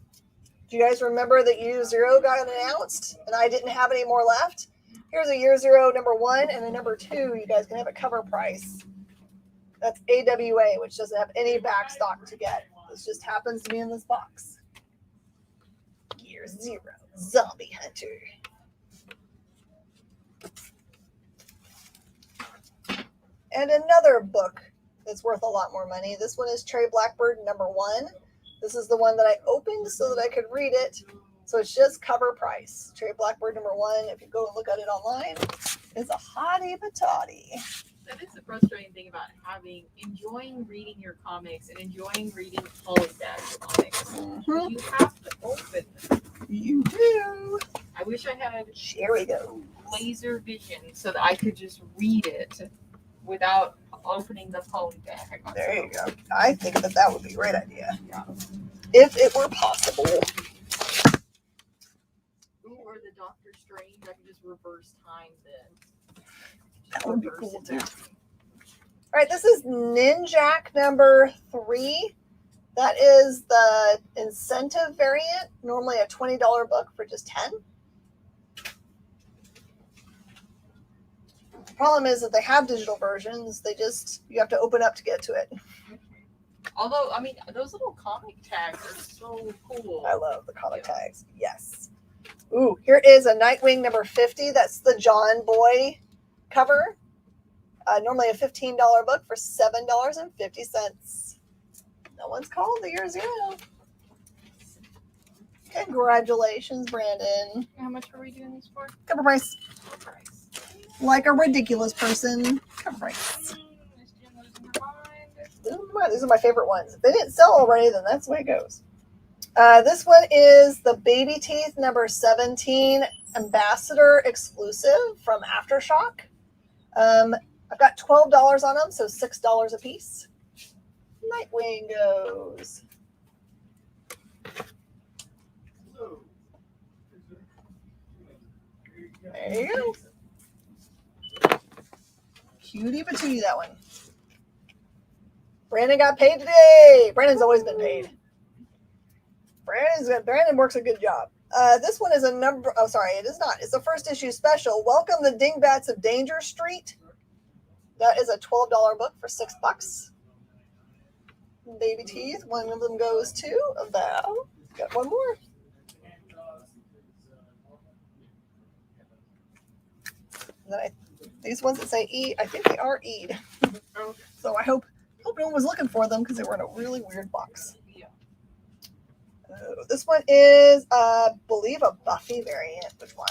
Do you guys remember that Year Zero got announced and I didn't have any more left? Here's a Year Zero number 1 and a number 2. You guys can have a cover price. That's AWA, which doesn't have any back stock to get. This just happens to be in this box. Year Zero, Zombie Hunter. And another book that's worth a lot more money. This one is Cherry Blackbird number 1. This is the one that I opened so that I could read it. So it's just cover price. Cherry Blackbird number 1. If you go and look at it online, it's a hottie patati. That is the frustrating thing about enjoying reading your comics and enjoying reading Polyback comics. Mm-hmm. You have to open them. You do. I wish I had Cherry go laser vision so that I could just read it without opening the Polyback. There you go. I think that would be a great idea. Yeah. If it were possible. Ooh, or the Doctor Strange, I can just reverse time then. That would be cool too. All right, this is Ninjak number 3. That is the incentive variant. Normally a $20 book for just 10. The problem is that they have digital versions. You have to open up to get to it. Although, I mean, those little comic tags are so cool. I love the comic tags. Yes. Ooh, here is a Nightwing number 50. That's the John Boy cover. Normally a $15 book for $7.50. No one's called the Year Zero. Congratulations, Brandon. How much are we doing these for? Cover price. Price. Like a ridiculous person. Cover price. Miss Jen losing her mind. These are my favorite ones. If they didn't sell already, then that's the way it goes. This one is the Baby Teeth number 17 Ambassador exclusive from Aftershock. I've got $12 on them, so $6 a piece. Nightwing goes. There you go. Cutie patootie, that one. Brandon got paid today. Brandon's always been paid. Brandon works a good job. This one is a number. Oh, sorry, it is not. It's a first issue special. Welcome the Dingbats of Danger Street. That is a $12 book for $6. Baby Teeth. One of them goes to Val. Got one more. And then these ones that say E, I think they are E'd. So I hope no one was looking for them because they were in a really weird box. This one is, I believe, a Buffy variant. Which one?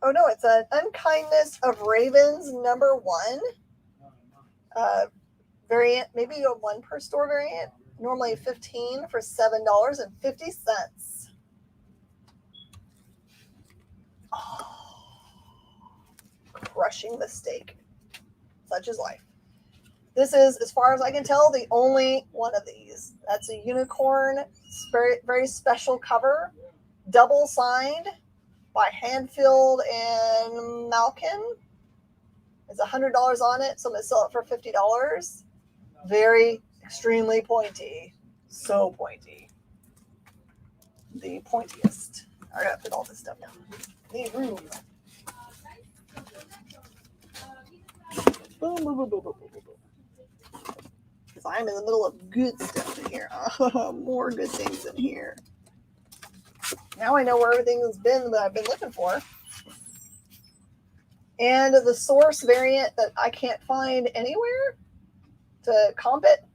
Oh, no, it's an Unkindness of Ravens number 1 variant. Maybe a 1 per store variant. Normally $15 for $7.50. Oh, crushing the steak. Such is life. This is, as far as I can tell, the only one of these. That's a unicorn, very, very special cover, double signed by Handfield and Malkin. It's $100 on it, so I'm going to sell it for $50. Very, extremely pointy. So pointy. The pointiest. I got to put all this stuff down. Need room. Boom, boom, boom, boom, boom, boom, boom. Because I'm in the middle of good stuff in here. More good things in here. Now I know where everything has been that I've been looking for. And the source variant that I can't find anywhere to comp it.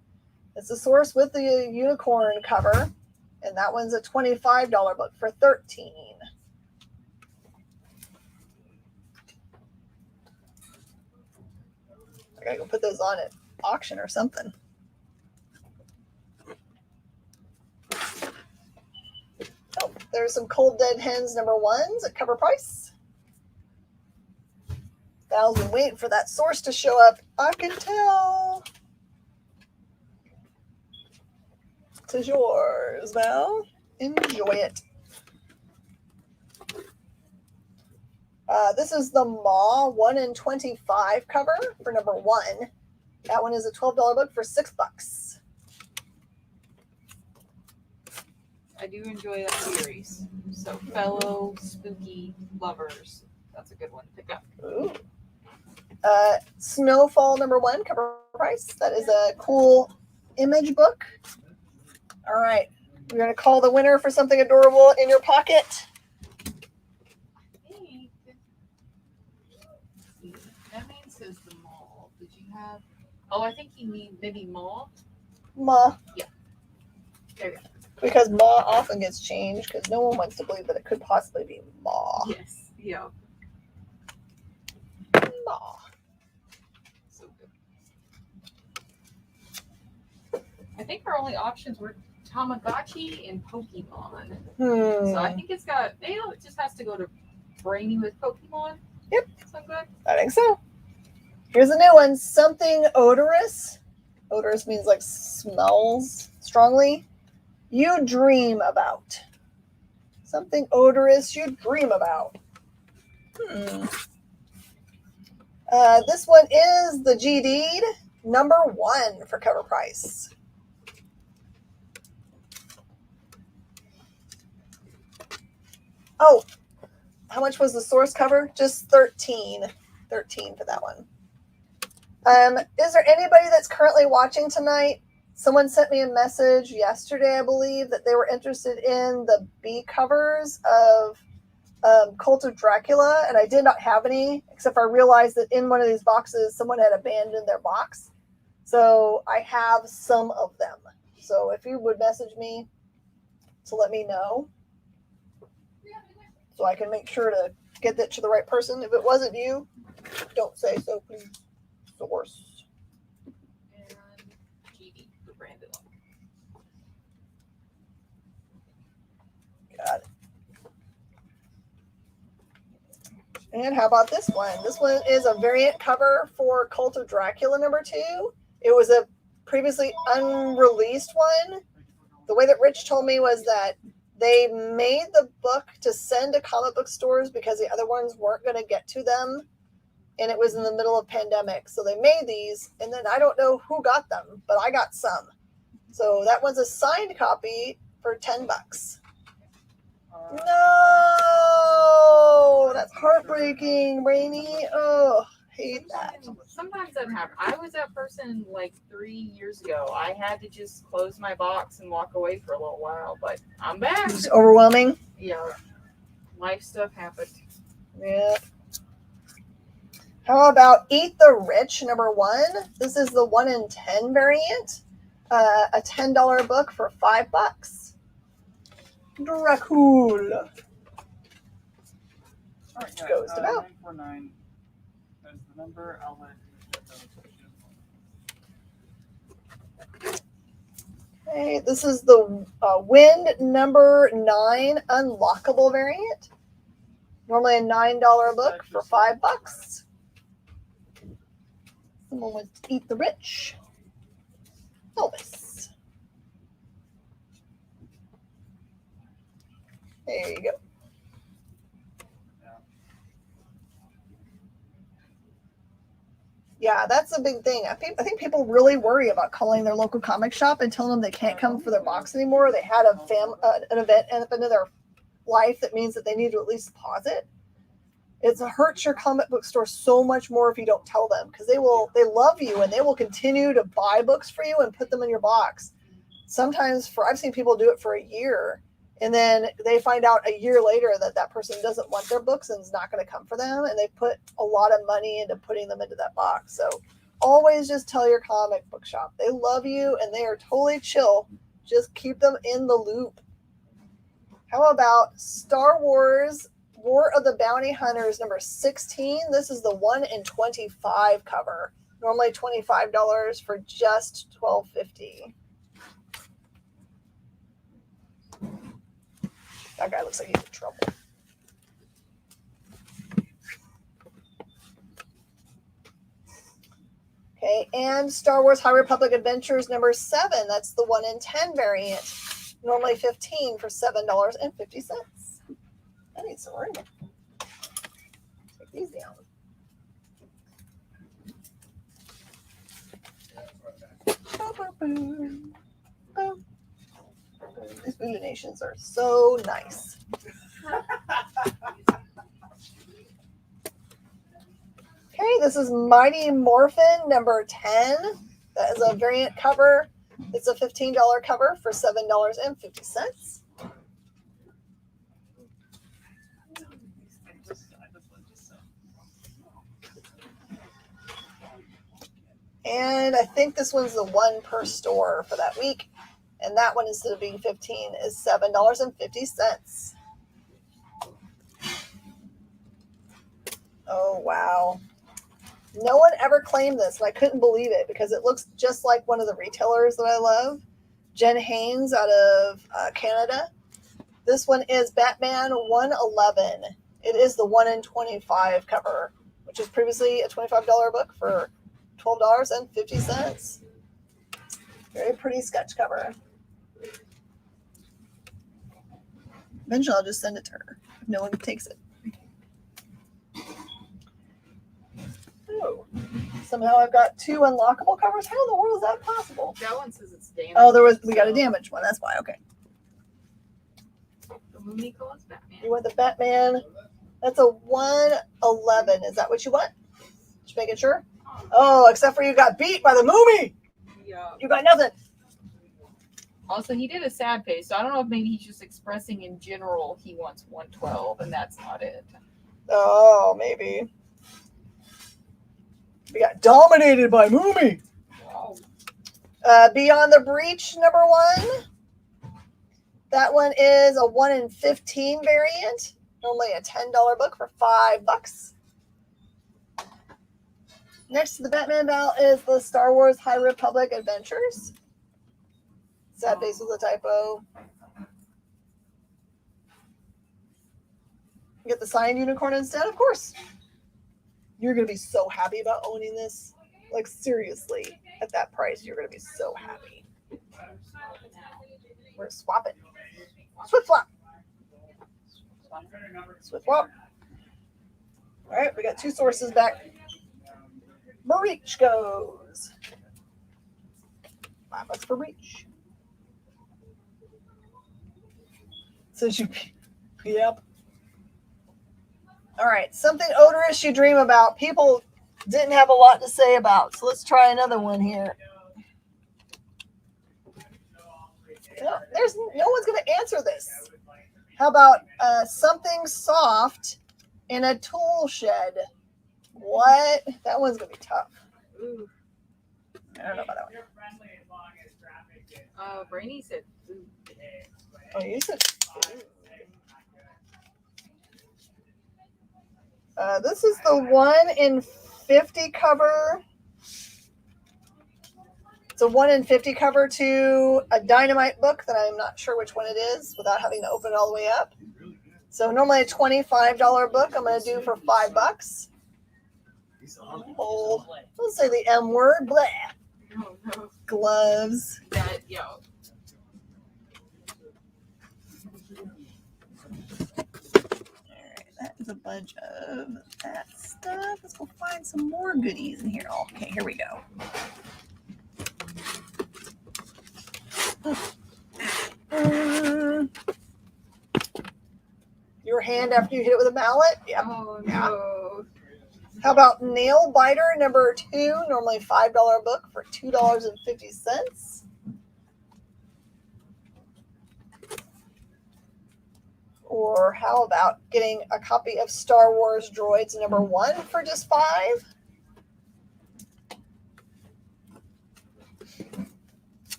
It's the source with the unicorn cover. And that one's a $25 book for $13. I gotta go put those on at auction or something. Oh, there's some Cold Dead Hens number 1s at cover price. Val's been waiting for that source to show up. I can tell. It's yours, Val. Enjoy it. This is the Maw 1 in 25 cover for number 1. That one is a $12 book for $6. I do enjoy that series. So, fellow spooky lovers, that's a good one to pick up. Ooh. Snowfall number 1 cover price. That is a cool image book. All right, we're going to call the winner for something adorable in your pocket. That man says the mall. Did you have? Oh, I think you mean maybe mall. Ma. Yeah. There you go. Because Ma often gets changed because no one wants to believe that it could possibly be Ma. Yes. Yeah. Ma. So good. I think our only options were Tamagotchi and Pokemon. So I think it's got. It just has to go to Brainy with Pokemon. Yep. So good. I think so. Here's a new one. Something odorous. Odorous means like smells strongly. You dream about. Something odorous you dream about. This one is the GD'd number 1 for cover price. Oh, how much was the source cover? Just $13. $13 for that one. Is there anybody that's currently watching tonight? Someone sent me a message yesterday, I believe, that they were interested in the B covers of Cult of Dracula, and I did not have any, except I realized that in one of these boxes, someone had abandoned their box. So I have some of them. So if you would message me, to let me know so I can make sure to get that to the right person. If it wasn't you, don't say so, please. Source. And GD for Brandon. Got it. And how about this one? This one is a variant cover for Cult of Dracula #2. It was a previously unreleased one. The way that Rich told me was that they made the book to send to comic book stores because the other ones weren't going to get to them. And it was in the middle of pandemic. So they made these, and then I don't know who got them, but I got some. So that one's a signed copy for $10. No, that's heartbreaking, Brainy. Oh, hate that. Sometimes that happens. I was that person like 3 years ago. I had to just close my box and walk away for a little while, but I'm back. It's overwhelming. Yeah, life stuff happened. Yeah. How about Eat the Rich #1? This is the 1 in 10 variant. A $10 book for $5. Dracula. Alright, Goes to Val. 949 is the number. I'll let you get those. Okay, this is the Wind #9 unlockable variant. Normally a $9 book for $5. Someone wants to Eat the Rich. Elvis. There you go. Yeah, that's a big thing. I think people really worry about calling their local comic shop and telling them they can't come for their box anymore. They had an event at the end of their life that means that they need to at least pause it. It hurts your comic book store so much more if you don't tell them, because they love you and they will continue to buy books for you and put them in your box. Sometimes I've seen people do it for a year, and then they find out a year later that person doesn't want their books and is not going to come for them, and they put a lot of money into putting them into that box. So always just tell your comic book shop. They love you and they are totally chill. Just keep them in the loop. How about Star Wars War of the Bounty Hunters #16? This is the 1 in 25 cover. Normally $25 for just $12.50. That guy looks like he's in trouble. Okay, and Star Wars High Republic Adventures #7. That's the 1 in 10 variant. Normally $15 for $7.50. I need some room. Take these down. Boom, boom, boom. These Voodoo Nations are so nice. Okay, this is Mighty Morphin #10. That is a variant cover. It's a $15 cover for $7.50. And I think this one's the 1 per store for that week. And that one, instead of being $15, is $7.50. Oh, wow. No one ever claimed this, and I couldn't believe it because it looks just like one of the retailers that I love. Jen Haynes out of Canada. This one is Batman 111. It is the 1 in 25 cover, which is previously a $25 book for $12.50. Very pretty sketch cover. Eventually, I'll just send it to her if no one takes it. Oh, somehow I've got 2 unlockable covers. How in the world is that possible? That one says it's damaged. Oh, we got a damaged one. That's why. Okay. The Mumiko is Batman. You want the Batman? That's a 111. Is that what you want? Just making sure. Oh, except for you got beat by the Moomy. Yeah. You got nothing. Also, he did a sad face, so I don't know if maybe he's just expressing in general he wants 112, and that's not it. Oh, maybe. We got dominated by Moomy. Wow. Beyond the Breach #1. That one is a 1 in 15 variant. Normally a $10 book for $5. Next to the Batman Belt is the Star Wars High Republic Adventures. Sad face with a typo. Get the signed unicorn instead, of course. You're going to be so happy about owning this. Like, seriously, at that price, you're going to be so happy. We're going to swap it. Swip swap. Swip swap. All right, we got 2 sources back. Breach goes. $5 for Breach. Says you. Yep. All right, something odorous you dream about. People didn't have a lot to say about, so let's try another one here. No one's going to answer this. How about something soft in a tool shed? What? That one's going to be tough. Ooh. I don't know about that one. Brainy said food. Oh, you said food. This is the 1 in 50 cover. It's a 1 in 50 cover to a Dynamite book that I'm not sure which one it is without having to open it all the way up. So normally a $25 book I'm going to do for $5. Old. Let's say the M word. Blah. Oh, no. Gloves. That, yeah. That is a bunch of that stuff. Let's go find some more goodies in here. Okay, here we go. Your hand after you hit it with a mallet? Yep. Oh, Yeah. no. How about Nail Biter number 2? Normally $5 book for $2.50. Or how about getting a copy of Star Wars Droids number 1 for just $5?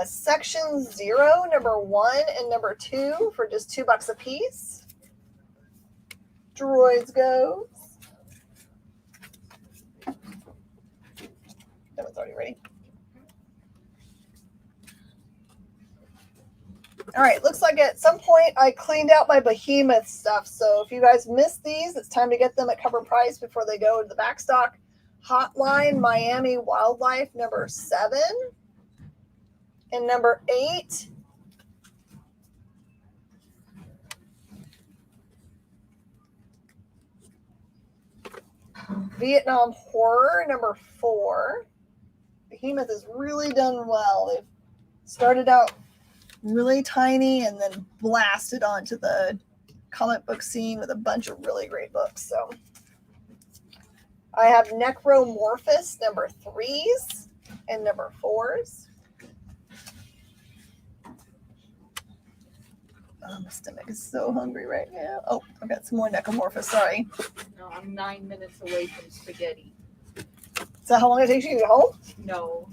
Section 0, number 1 and number 2 for just $2 a piece. Droids goes. That one's already ready. All right, looks like at some point I cleaned out my Behemoth stuff. So if you guys missed these, it's time to get them at cover price before they go to the back stock. Hotline Miami Wildlife number 7 and number 8. Vietnam Horror number 4. Behemoth has really done well. They've started out really tiny and then blasted onto the comic book scene with a bunch of really great books. So I have Necromorphous number 3s and number 4s. Oh, my stomach is so hungry right now. Oh, I've got some more Necromorphous. Sorry. No, I'm 9 minutes away from spaghetti. Is that how long it takes you to get home? No.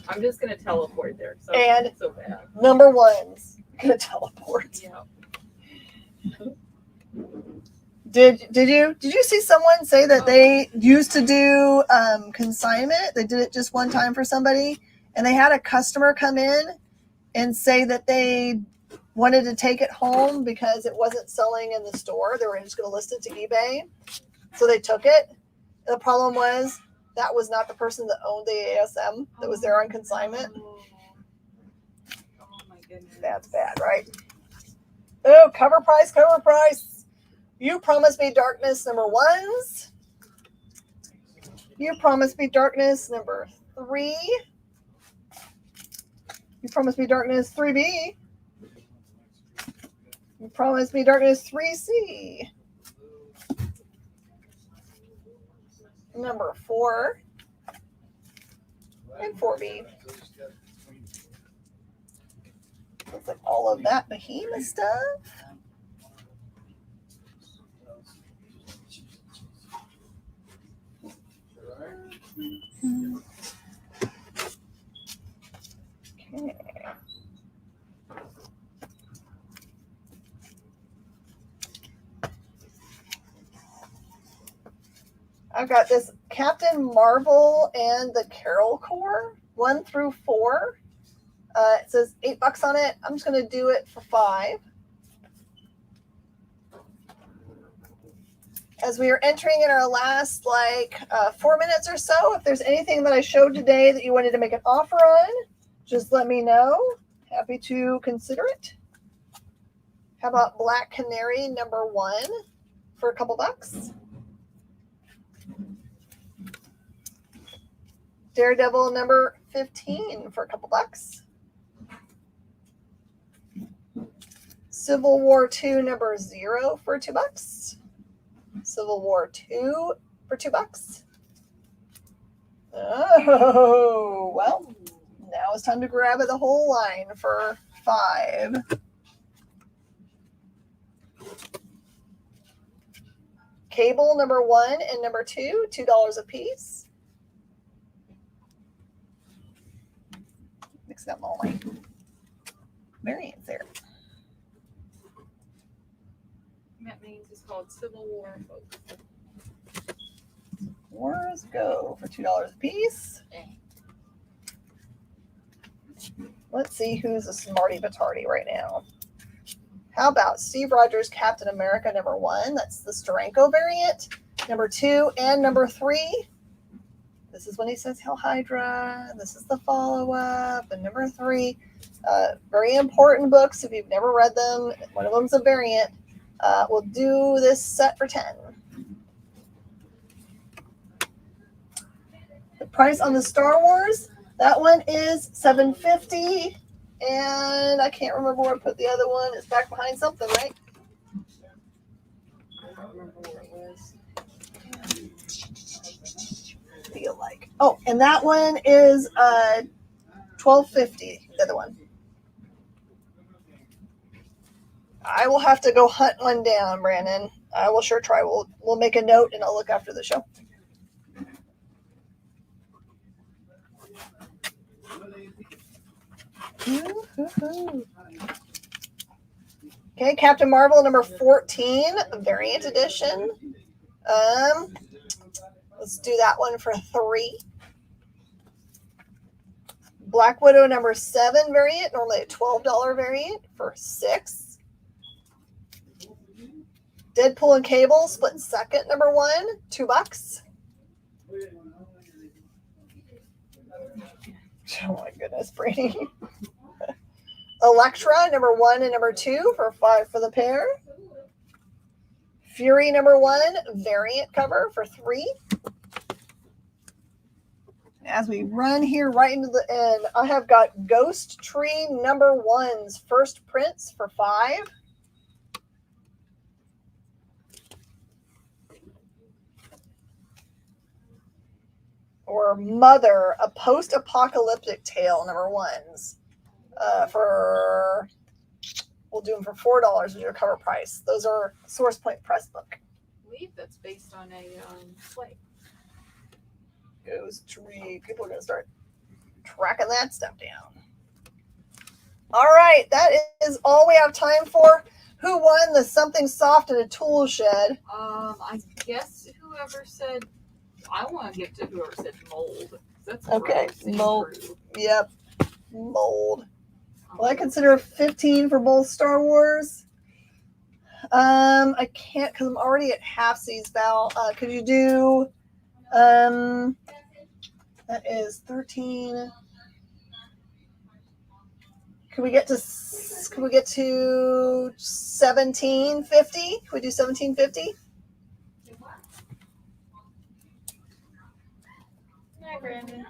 I'm just going to teleport there. So And it's so bad. Number 1's gonna teleport. Yeah. Did you see someone say that they used to do consignment? They did it just one time for somebody, and they had a customer come in and say that they wanted to take it home because it wasn't selling in the store. They were just going to list it to eBay, so they took it. The problem was that was not the person that owned the ASM that was there on consignment. Oh my goodness. That's bad, right? Oh, cover price. You Promised Me Darkness number 1s. You Promised Me Darkness number 3. You Promised Me Darkness 3B. You Promised Me Darkness 3C. Number 4. And 4B. Looks like all of that Behemoth stuff. I've got this Captain Marvel and the Carol Corps, 1 through 4. It says $8 on it. I'm just going to do it for $5. As we are entering in our last 4 minutes or so, if there's anything that I showed today that you wanted to make an offer on, just let me know. Happy to consider it. How about Black Canary number 1 for a couple bucks? Daredevil number 15 for a couple bucks. Civil War 2 number 0 for $2. Civil War 2 for $2. Oh, well, now it's time to grab it the whole line for $5. Cable number 1 and number 2, $2 a piece. Mixing up all my variants there. That means it's called Civil War, folks. Wars go for $2 a piece. Let's see who's a smarty batardi right now. How about Steve Rogers Captain America number 1? That's the Steranko variant. Number 2 and number 3. This is when he says Hail Hydra. This is the follow-up. And number 3. Very important books. If you've never read them, one of them's a variant. We'll do this set for 10. The price on the Star Wars, that one is $7.50, and I can't remember where I put the other one. It's back behind something, right? I don't remember where it was. Feel like. Oh, and that one is $12.50. The other one. I will have to go hunt one down, Brandon. I will sure try. We'll make a note and I'll look after the show. Okay, Captain Marvel number 14, variant edition. Let's do that one for $3. Black Widow number 7 variant, normally a $12 variant for $6. Deadpool and Cable split second number 1, $2. Oh my goodness, Brady. Elektra number 1 and number 2 for $5 for the pair. Fury number 1 variant cover for $3. As we run here right into the end, I have got Ghost Tree number 1's first prints for $5. Or Mother, a post-apocalyptic tale number 1's we'll do them for $4 as your cover price. Those are Source Point Press book. I believe that's based on a play. Ghost Tree. People are going to start tracking that stuff down. All right, that is all we have time for. Who won the Something Soft in a Tool Shed? I guess whoever said, I want to get to whoever said mold. That's Okay, gross. mold. Yep, mold. Well, I consider 15 for both Star Wars. I can't because I'm already at halfsies, Val. Could you do? That is 13. Can we get to 1750? Can we do 1750? Hi, Brandon.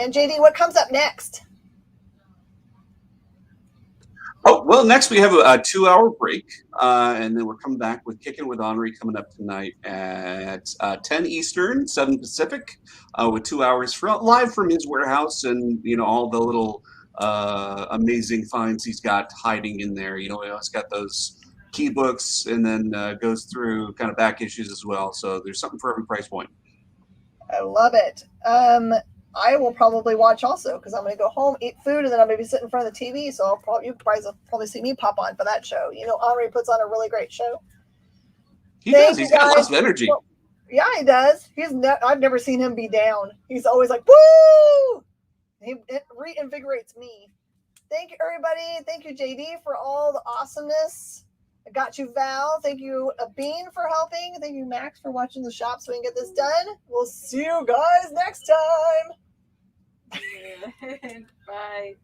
And JD, what comes up next? Oh, well, next we have a 2-hour break, and then we're coming back with Kicking with Henri coming up tonight at 10 Eastern, 7 Pacific, with 2 hours live from his warehouse and, all the little amazing finds he's got hiding in there. He always got those key books and then goes through kind of back issues as well. So there's something for every price point. I love it. I will probably watch also because I'm going to go home, eat food, and then I'm going to be sitting in front of the TV. So you guys will probably see me pop on for that show. You know, Henri puts on a really great show. He does. He's got lots of energy. Well, yeah, he does. I've never seen him be down. He's always like, woo! It reinvigorates me. Thank you, everybody. Thank you, JD, for all the awesomeness. I got you, Val. Thank you, Bean, for helping. Thank you, Max, for watching the shop so we can get this done. We'll see you guys next time. Bye.